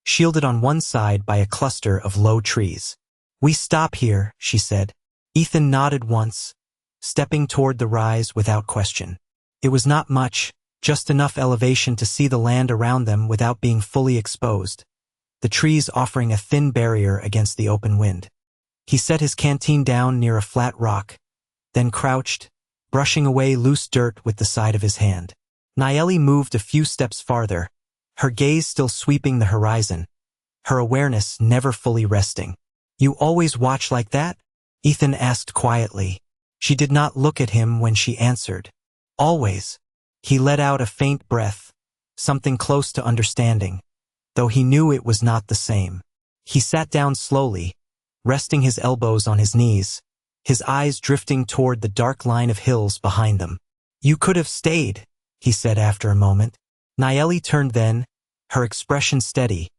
shielded on one side by a cluster of low trees. We stop here, she said. Ethan nodded once, stepping toward the rise without question. It was not much, just enough elevation to see the land around them without being fully exposed, the trees offering a thin barrier against the open wind. He set his canteen down near a flat rock, then crouched, brushing away loose dirt with the side of his hand. Naeli moved a few steps farther, her gaze still sweeping the horizon, her awareness never fully resting. You always watch like that? Ethan asked quietly. She did not look at him when she answered. Always. He let out a faint breath, something close to understanding, though he knew it was not the same. He sat down slowly, resting his elbows on his knees, his eyes drifting toward the dark line of hills behind them. You could have stayed, he said after a moment. Naeli turned then, her expression steady,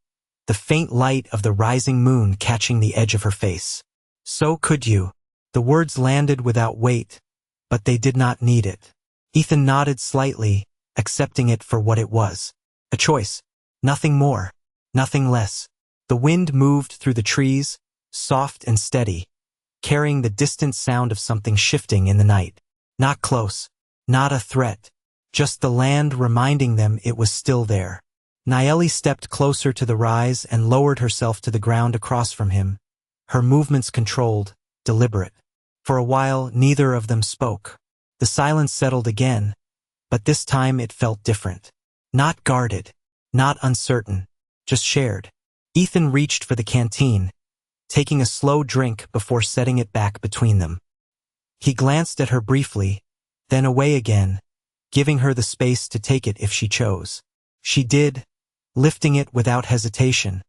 the faint light of the rising moon catching the edge of her face. So could you. The words landed without weight, but they did not need it. Ethan nodded slightly, accepting it for what it was. A choice. Nothing more. Nothing less. The wind moved through the trees, soft and steady, carrying the distant sound of something shifting in the night. Not close. Not a threat. Just the land reminding them it was still there. Naeli stepped closer to the rise and lowered herself to the ground across from him, her movements controlled, deliberate. For a while, neither of them spoke. The silence settled again, but this time it felt different. Not guarded, not uncertain, just shared. Ethan reached for the canteen, taking a slow drink before setting it back between them. He glanced at her briefly, then away again, giving her the space to take it if she chose. She did, lifting it without hesitation,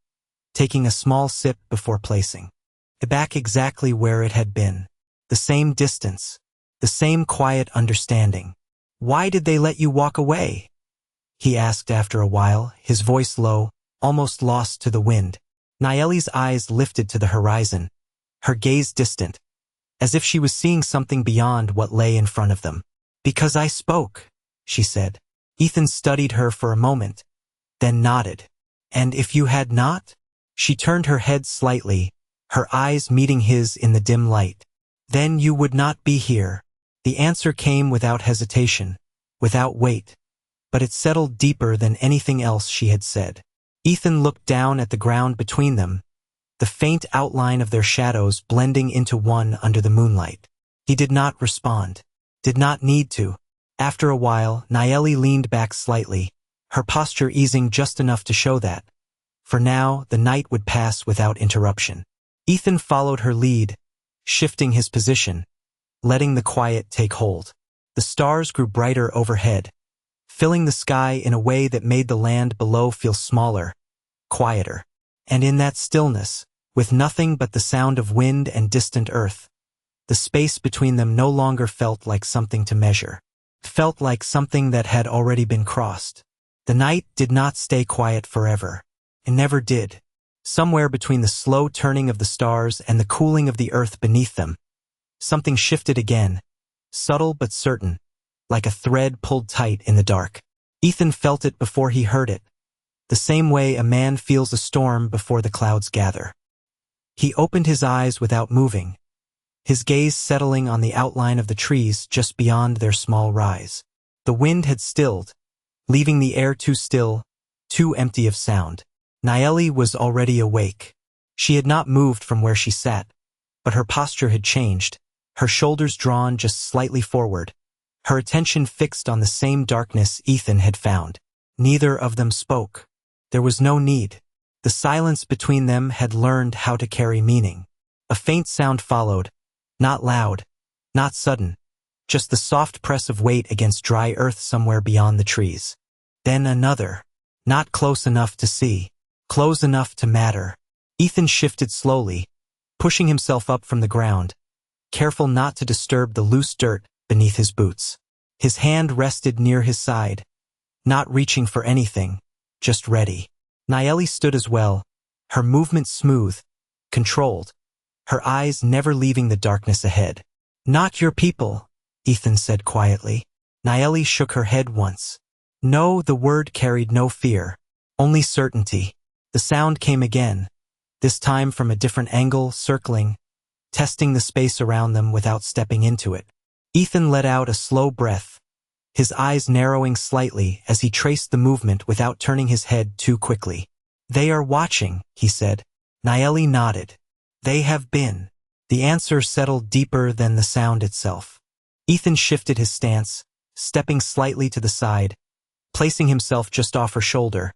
taking a small sip before placing it back exactly where it had been. The same distance, the same quiet understanding. "Why did they let you walk away?" he asked after a while, his voice low, almost lost to the wind. Naeli's eyes lifted to the horizon, her gaze distant, as if she was seeing something beyond what lay in front of them. "Because I spoke," she said. Ethan studied her for a moment, then nodded. "And if you had not?" She turned her head slightly, her eyes meeting his in the dim light. "Then you would not be here." The answer came without hesitation, without weight, but it settled deeper than anything else she had said. Ethan looked down at the ground between them, the faint outline of their shadows blending into one under the moonlight. He did not respond, did not need to. After a while, Naeli leaned back slightly, her posture easing just enough to show that, for now, the night would pass without interruption. Ethan followed her lead, shifting his position, letting the quiet take hold. The stars grew brighter overhead, filling the sky in a way that made the land below feel smaller, quieter. And in that stillness, with nothing but the sound of wind and distant earth, the space between them no longer felt like something to measure. It felt like something that had already been crossed. The night did not stay quiet forever. It never did. Somewhere between the slow turning of the stars and the cooling of the earth beneath them, something shifted again, subtle but certain, like a thread pulled tight in the dark. Ethan felt it before he heard it, the same way a man feels a storm before the clouds gather. He opened his eyes without moving, his gaze settling on the outline of the trees just beyond their small rise. The wind had stilled, leaving the air too still, too empty of sound. Naeli was already awake. She had not moved from where she sat, but her posture had changed, her shoulders drawn just slightly forward, her attention fixed on the same darkness Ethan had found. Neither of them spoke. There was no need. The silence between them had learned how to carry meaning. A faint sound followed, not loud, not sudden, just the soft press of weight against dry earth somewhere beyond the trees. Then another, not close enough to see, close enough to matter. Ethan shifted slowly, pushing himself up from the ground, careful not to disturb the loose dirt beneath his boots. His hand rested near his side, not reaching for anything, just ready. Naeli stood as well, her movement smooth, controlled, her eyes never leaving the darkness ahead. "Not your people," Ethan said quietly. Naeli shook her head once. No, the word carried no fear, only certainty. The sound came again, this time from a different angle, circling, testing the space around them without stepping into it. Ethan let out a slow breath, his eyes narrowing slightly as he traced the movement without turning his head too quickly. "They are watching," he said. Naeli nodded. "They have been." The answer settled deeper than the sound itself. Ethan shifted his stance, stepping slightly to the side, placing himself just off her shoulder,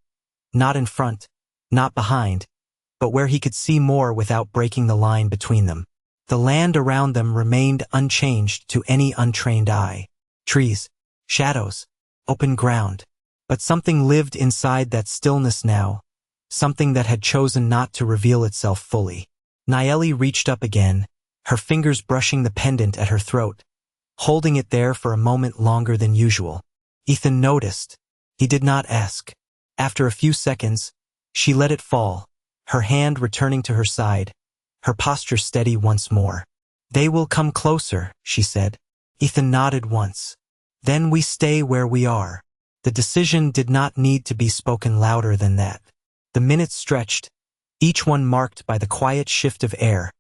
not in front, not behind, but where he could see more without breaking the line between them. The land around them remained unchanged to any untrained eye. Trees, shadows, open ground. But something lived inside that stillness now, something that had chosen not to reveal itself fully. Naeli reached up again, her fingers brushing the pendant at her throat, holding it there for a moment longer than usual. Ethan noticed. He did not ask. After a few seconds, she let it fall, her hand returning to her side, her posture steady once more. "They will come closer," she said. Ethan nodded once. "Then we stay where we are." The decision did not need to be spoken louder than that. The minutes stretched, each one marked by the quiet shift of air,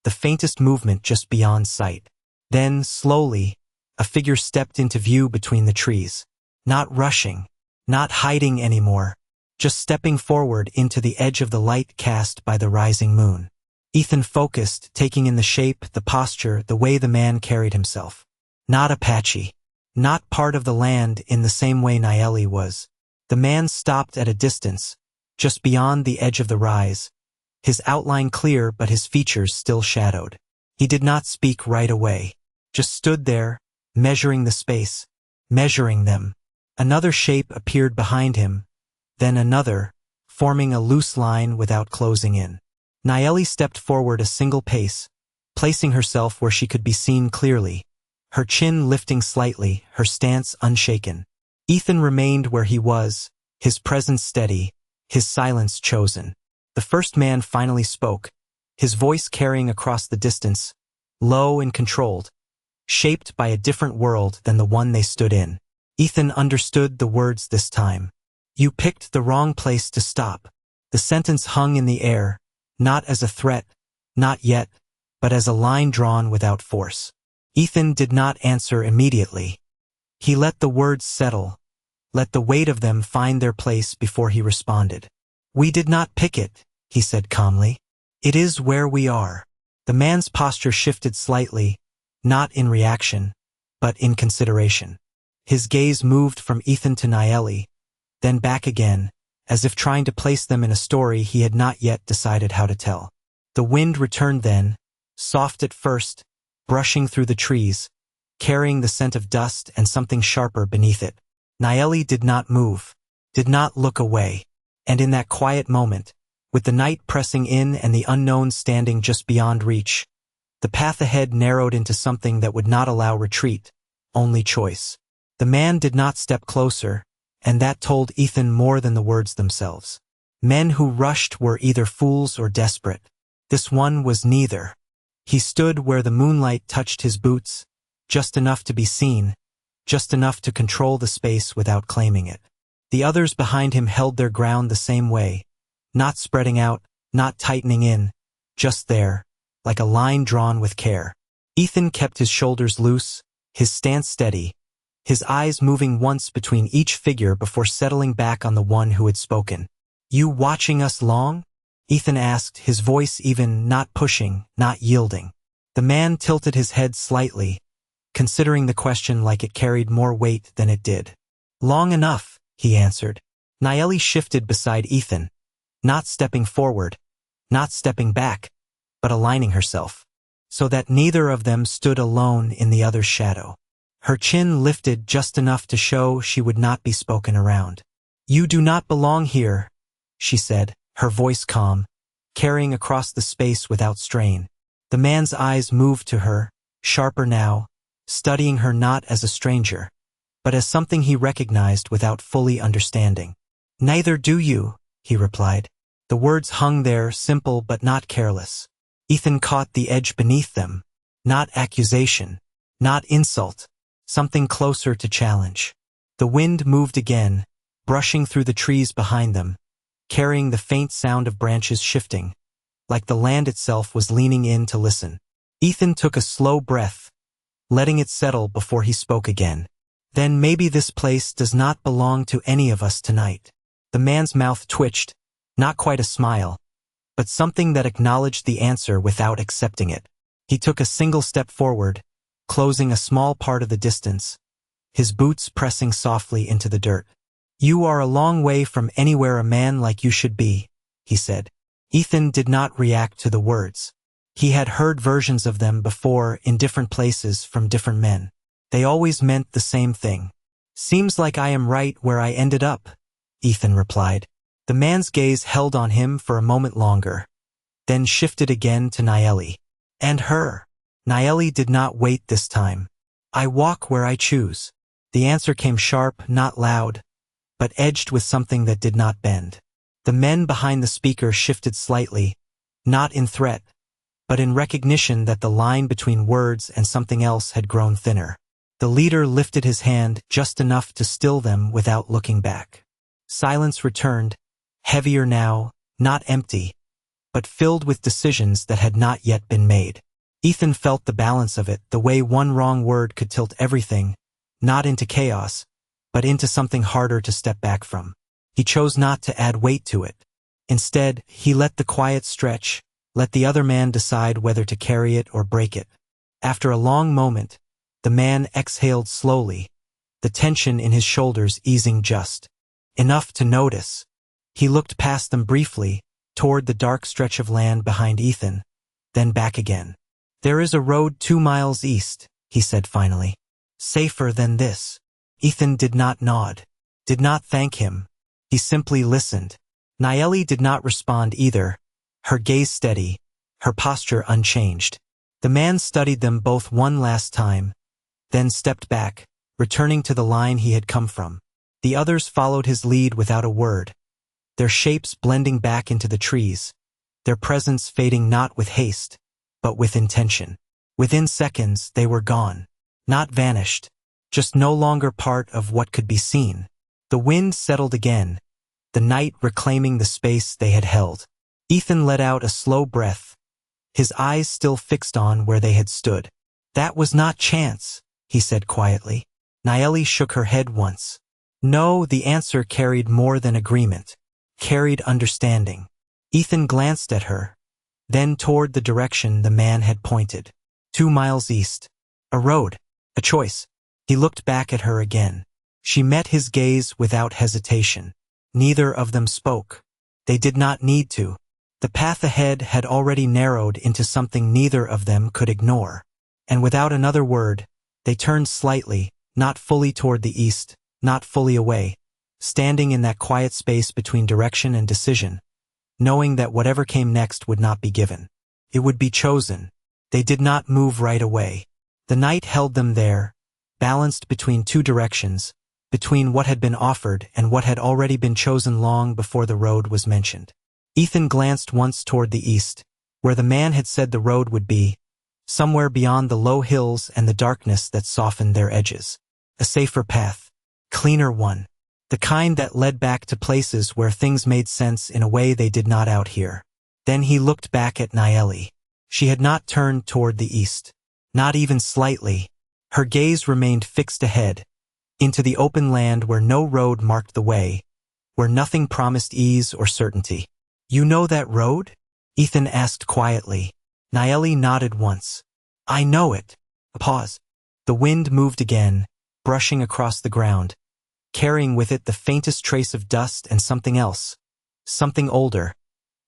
the faintest movement just beyond sight. Then, slowly, a figure stepped into view between the trees. Not rushing, not hiding anymore, just stepping forward into the edge of the light cast by the rising moon. Ethan focused, taking in the shape, the posture, the way the man carried himself. Not Apache, not part of the land in the same way Naeli was. The man stopped at a distance, just beyond the edge of the rise, his outline clear but his features still shadowed. He did not speak right away, just stood there, measuring the space, measuring them. Another shape appeared behind him, then another, forming a loose line without closing in. Nayeli stepped forward a single pace, placing herself where she could be seen clearly, her chin lifting slightly, her stance unshaken. Ethan remained where he was, his presence steady, his silence chosen. The first man finally spoke, his voice carrying across the distance, low and controlled, shaped by a different world than the one they stood in. Ethan understood the words this time. You picked the wrong place to stop. The sentence hung in the air, not as a threat, not yet, but as a line drawn without force. Ethan did not answer immediately. He let the words settle, let the weight of them find their place before he responded. We did not pick it, he said calmly. It is where we are. The man's posture shifted slightly, not in reaction, but in consideration. His gaze moved from Ethan to Nayeli, then back again, as if trying to place them in a story he had not yet decided how to tell. The wind returned then, soft at first, brushing through the trees, carrying the scent of dust and something sharper beneath it. Nayeli did not move, did not look away, and in that quiet moment, with the night pressing in and the unknown standing just beyond reach, the path ahead narrowed into something that would not allow retreat, only choice. The man did not step closer, and that told Ethan more than the words themselves. Men who rushed were either fools or desperate. This one was neither. He stood where the moonlight touched his boots, just enough to be seen, just enough to control the space without claiming it. The others behind him held their ground the same way, not spreading out, not tightening in, just there, like a line drawn with care. Ethan kept his shoulders loose, his stance steady, his eyes moving once between each figure before settling back on the one who had spoken. You watching us long? Ethan asked, his voice even not pushing, not yielding. The man tilted his head slightly, considering the question like it carried more weight than it did. Long enough, he answered. Nayeli shifted beside Ethan, not stepping forward, not stepping back, but aligning herself, so that neither of them stood alone in the other's shadow. Her chin lifted just enough to show she would not be spoken around. You do not belong here, she said, her voice calm, carrying across the space without strain. The man's eyes moved to her, sharper now, studying her not as a stranger, but as something he recognized without fully understanding. Neither do you, he replied. The words hung there, simple but not careless. Ethan caught the edge beneath them. Not accusation, not insult, something closer to challenge. The wind moved again, brushing through the trees behind them, carrying the faint sound of branches shifting, like the land itself was leaning in to listen. Ethan took a slow breath, letting it settle before he spoke again. Then maybe this place does not belong to any of us tonight. The man's mouth twitched, not quite a smile, but something that acknowledged the answer without accepting it. He took a single step forward, closing a small part of the distance, his boots pressing softly into the dirt. You are a long way from anywhere a man like you should be, he said. Ethan did not react to the words. He had heard versions of them before in different places from different men. They always meant the same thing. Seems like I am right where I ended up, Ethan replied. The man's gaze held on him for a moment longer, then shifted again to Nayeli. And her. Nayeli did not wait this time. I walk where I choose. The answer came sharp, not loud, but edged with something that did not bend. The men behind the speaker shifted slightly, not in threat, but in recognition that the line between words and something else had grown thinner. The leader lifted his hand just enough to still them without looking back. Silence returned, heavier now, not empty, but filled with decisions that had not yet been made. Ethan felt the balance of it, the way one wrong word could tilt everything, not into chaos, but into something harder to step back from. He chose not to add weight to it. Instead, he let the quiet stretch, let the other man decide whether to carry it or break it. After a long moment, the man exhaled slowly, the tension in his shoulders easing just enough to notice. He looked past them briefly, toward the dark stretch of land behind Ethan, then back again. "There is a road 2 miles east," he said finally. "Safer than this." Ethan did not nod, did not thank him. He simply listened. Naeli did not respond either, her gaze steady, her posture unchanged. The man studied them both one last time, then stepped back, returning to the line he had come from. The others followed his lead without a word, their shapes blending back into the trees, their presence fading not with haste, but with intention. Within seconds, they were gone. Not vanished, just no longer part of what could be seen. The wind settled again, the night reclaiming the space they had held. Ethan let out a slow breath, his eyes still fixed on where they had stood. "That was not chance," he said quietly. Naeli shook her head once. No, the answer carried more than agreement, carried understanding. Ethan glanced at her, then toward the direction the man had pointed. 2 miles east. A road. A choice. He looked back at her again. She met his gaze without hesitation. Neither of them spoke. They did not need to. The path ahead had already narrowed into something neither of them could ignore. And without another word, they turned slightly, not fully toward the east, not fully away, standing in that quiet space between direction and decision, knowing that whatever came next would not be given. It would be chosen. They did not move right away. The night held them there, balanced between two directions, between what had been offered and what had already been chosen long before the road was mentioned. Ethan glanced once toward the east, where the man had said the road would be, somewhere beyond the low hills and the darkness that softened their edges. A safer path, cleaner one, the kind that led back to places where things made sense in a way they did not out here. Then he looked back at Naeli. She had not turned toward the east, not even slightly. Her gaze remained fixed ahead, into the open land where no road marked the way, where nothing promised ease or certainty. "You know that road?" Ethan asked quietly. Naeli nodded once. "I know it." A pause. The wind moved again, brushing across the ground, carrying with it the faintest trace of dust and something else, something older,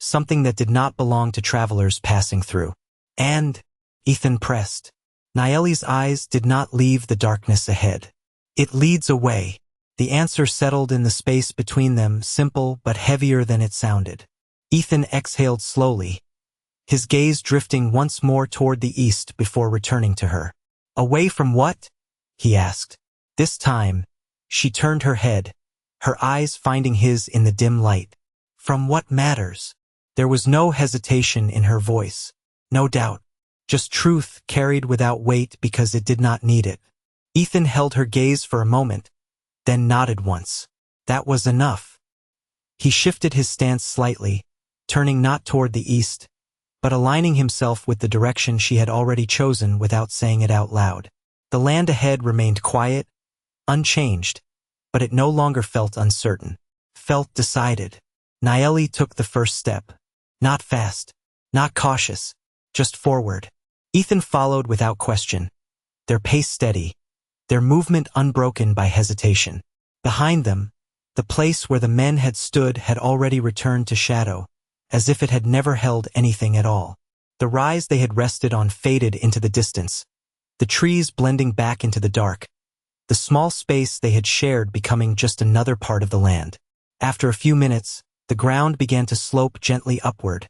something that did not belong to travelers passing through. "And?" Ethan pressed. Naeli's eyes did not leave the darkness ahead. "It leads away." The answer settled in the space between them, simple but heavier than it sounded. Ethan exhaled slowly, his gaze drifting once more toward the east before returning to her. "Away from what?" he asked. This time, she turned her head, her eyes finding his in the dim light. "From what matters?" There was no hesitation in her voice, no doubt, just truth carried without weight because it did not need it. Ethan held her gaze for a moment, then nodded once. That was enough. He shifted his stance slightly, turning not toward the east, but aligning himself with the direction she had already chosen without saying it out loud. The land ahead remained quiet, unchanged, but it no longer felt uncertain, felt decided. Naeli took the first step, not fast, not cautious, just forward. Ethan followed without question, their pace steady, their movement unbroken by hesitation. Behind them, the place where the men had stood had already returned to shadow, as if it had never held anything at all. The rise they had rested on faded into the distance, the trees blending back into the dark, the small space they had shared becoming just another part of the land. After a few minutes, the ground began to slope gently upward,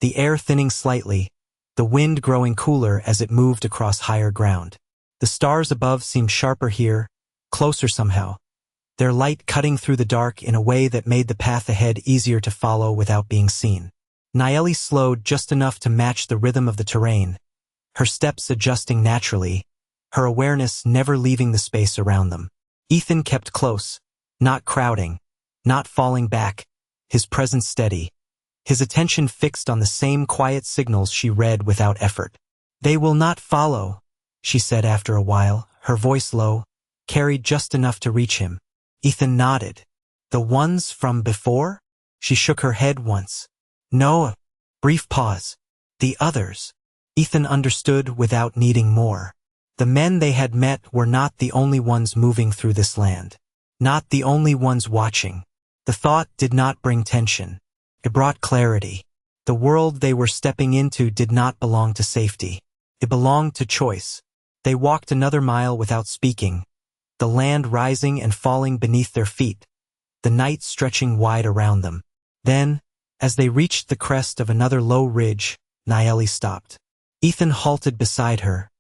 the air thinning slightly, the wind growing cooler as it moved across higher ground. The stars above seemed sharper here, closer somehow, their light cutting through the dark in a way that made the path ahead easier to follow without being seen. Naeli slowed just enough to match the rhythm of the terrain, her steps adjusting naturally, her awareness never leaving the space around them. Ethan kept close, not crowding, not falling back, his presence steady, his attention fixed on the same quiet signals she read without effort. "They will not follow," she said after a while, her voice low, carried just enough to reach him. Ethan nodded. "The ones from before?" She shook her head once. "No." A brief pause. "The others." Ethan understood without needing more. The men they had met were not the only ones moving through this land, not the only ones watching. The thought did not bring tension. It brought clarity. The world they were stepping into did not belong to safety. It belonged to choice. They walked another mile without speaking, the land rising and falling beneath their feet, the night stretching wide around them. Then, as they reached the crest of another low ridge, Naeli stopped. Ethan halted beside her,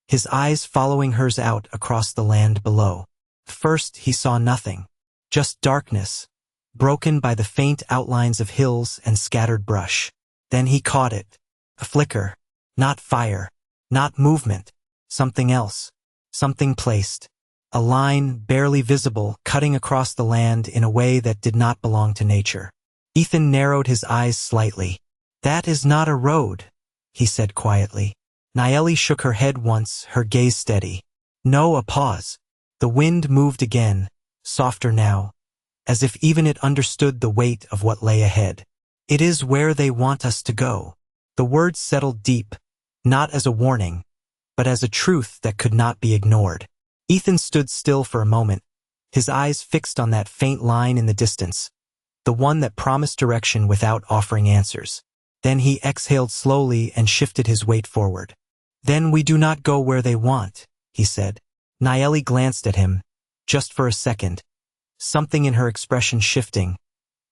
his eyes following hers out across the land below. First he saw nothing, just darkness, broken by the faint outlines of hills and scattered brush. Then he caught it. A flicker. Not fire. Not movement. Something else. Something placed. A line, barely visible, cutting across the land in a way that did not belong to nature. Ethan narrowed his eyes slightly. "That is not a road," he said quietly. Naeli shook her head once, her gaze steady. "No," a pause. The wind moved again, softer now, as if even it understood the weight of what lay ahead. "It is where they want us to go." The words settled deep, not as a warning, but as a truth that could not be ignored. Ethan stood still for a moment, his eyes fixed on that faint line in the distance, the one that promised direction without offering answers. Then he exhaled slowly and shifted his weight forward. "Then we do not go where they want," he said. Naeli glanced at him, just for a second, something in her expression shifting.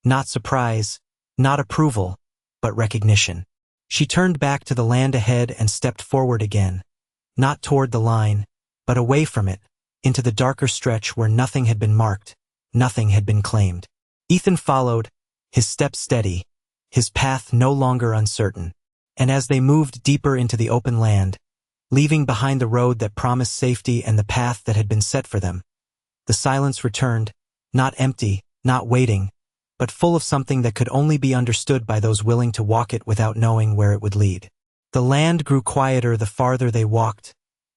Not surprise, not approval, but recognition. She turned back to the land ahead and stepped forward again, not toward the line, but away from it, into the darker stretch where nothing had been marked, nothing had been claimed. Ethan followed, his steps steady, his path no longer uncertain. And as they moved deeper into the open land, leaving behind the road that promised safety and the path that had been set for them, the silence returned, not empty, not waiting, but full of something that could only be understood by those willing to walk it without knowing where it would lead. The land grew quieter the farther they walked,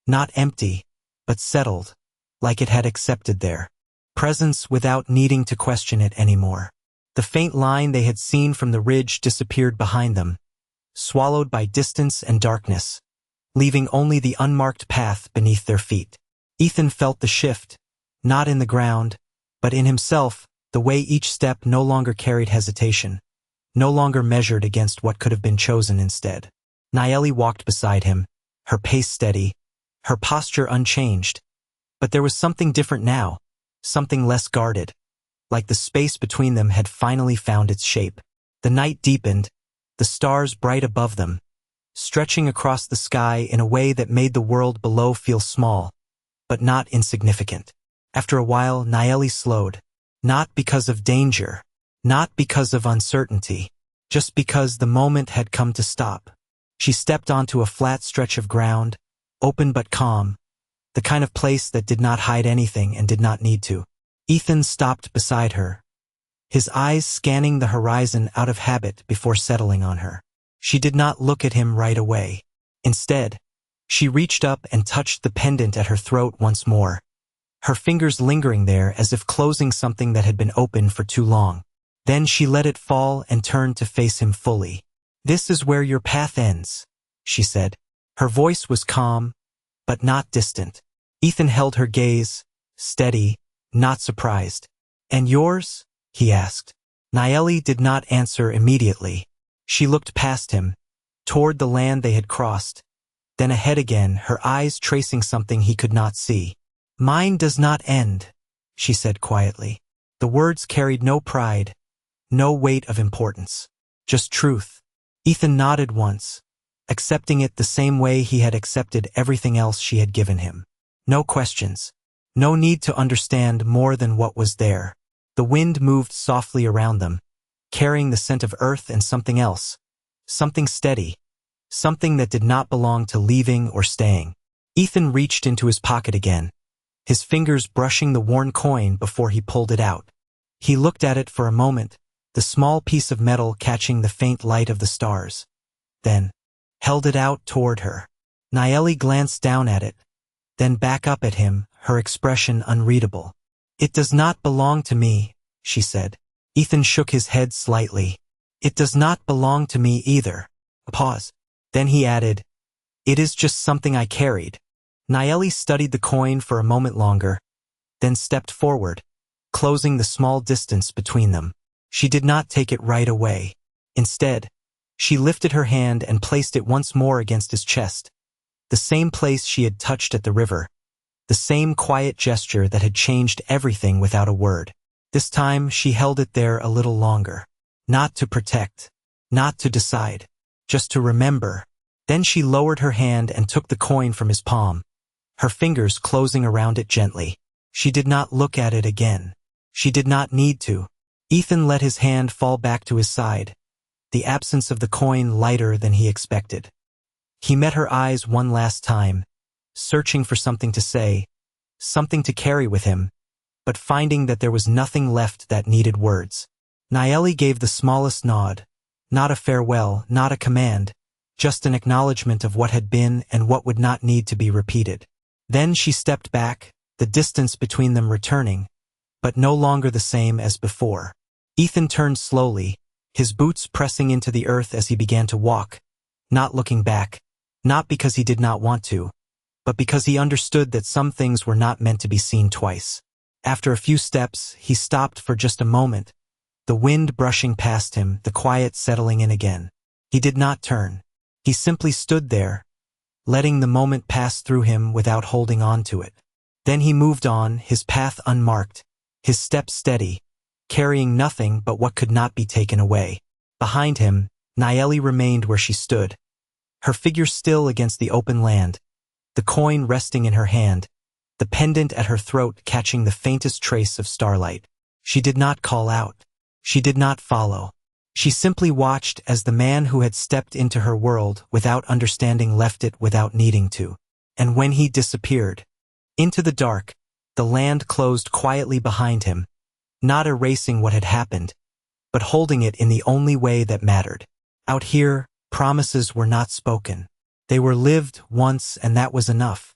not empty, but settled, like it had accepted their presence without needing to question it anymore. The faint line they had seen from the ridge disappeared behind them, swallowed by distance and darkness, leaving only the unmarked path beneath their feet. Ethan felt the shift, not in the ground, but in himself, the way each step no longer carried hesitation, no longer measured against what could have been chosen instead. Naeli walked beside him, her pace steady, her posture unchanged. But there was something different now, something less guarded, like the space between them had finally found its shape. The night deepened, the stars bright above them, stretching across the sky in a way that made the world below feel small, but not insignificant. After a while, Naeli slowed, not because of danger, not because of uncertainty, just because the moment had come to stop. She stepped onto a flat stretch of ground, open but calm, the kind of place that did not hide anything and did not need to. Ethan stopped beside her, his eyes scanning the horizon out of habit before settling on her. She did not look at him right away. Instead, she reached up and touched the pendant at her throat once more, her fingers lingering there as if closing something that had been open for too long. Then she let it fall and turned to face him fully. "This is where your path ends," she said. Her voice was calm, but not distant. Ethan held her gaze, steady, not surprised. "And yours?" he asked. Naeli did not answer immediately. She looked past him, toward the land they had crossed, then ahead again, her eyes tracing something he could not see. "Mine does not end," she said quietly. The words carried no pride, no weight of importance, just truth. Ethan nodded once, accepting it the same way he had accepted everything else she had given him. No questions, no need to understand more than what was there. The wind moved softly around them, carrying the scent of earth and something else, something steady, something that did not belong to leaving or staying. Ethan reached into his pocket again, his fingers brushing the worn coin before he pulled it out. He looked at it for a moment, the small piece of metal catching the faint light of the stars, then held it out toward her. Naeli glanced down at it, then back up at him, her expression unreadable. "It does not belong to me," she said. Ethan shook his head slightly. "It does not belong to me either." A pause. Then he added, "It is just something I carried." Naeli studied the coin for a moment longer, then stepped forward, closing the small distance between them. She did not take it right away. Instead, she lifted her hand and placed it once more against his chest, the same place she had touched at the river, the same quiet gesture that had changed everything without a word. This time she held it there a little longer. Not to protect, not to decide, just to remember. Then she lowered her hand and took the coin from his palm, her fingers closing around it gently. She did not look at it again. She did not need to. Ethan let his hand fall back to his side, the absence of the coin lighter than he expected. He met her eyes one last time, searching for something to say, something to carry with him, but finding that there was nothing left that needed words. Nayeli gave the smallest nod, not a farewell, not a command, just an acknowledgement of what had been and what would not need to be repeated. Then she stepped back, the distance between them returning, but no longer the same as before. Ethan turned slowly, his boots pressing into the earth as he began to walk, not looking back, not because he did not want to, but because he understood that some things were not meant to be seen twice. After a few steps, he stopped for just a moment, the wind brushing past him, the quiet settling in again. He did not turn. He simply stood there, letting the moment pass through him without holding on to it. Then he moved on, his path unmarked, his steps steady, carrying nothing but what could not be taken away. Behind him, Nayeli remained where she stood, her figure still against the open land, the coin resting in her hand, the pendant at her throat catching the faintest trace of starlight. She did not call out. She did not follow. She simply watched as the man who had stepped into her world without understanding left it without needing to. And when he disappeared into the dark, the land closed quietly behind him, not erasing what had happened, but holding it in the only way that mattered. Out here, promises were not spoken. They were lived once, and that was enough.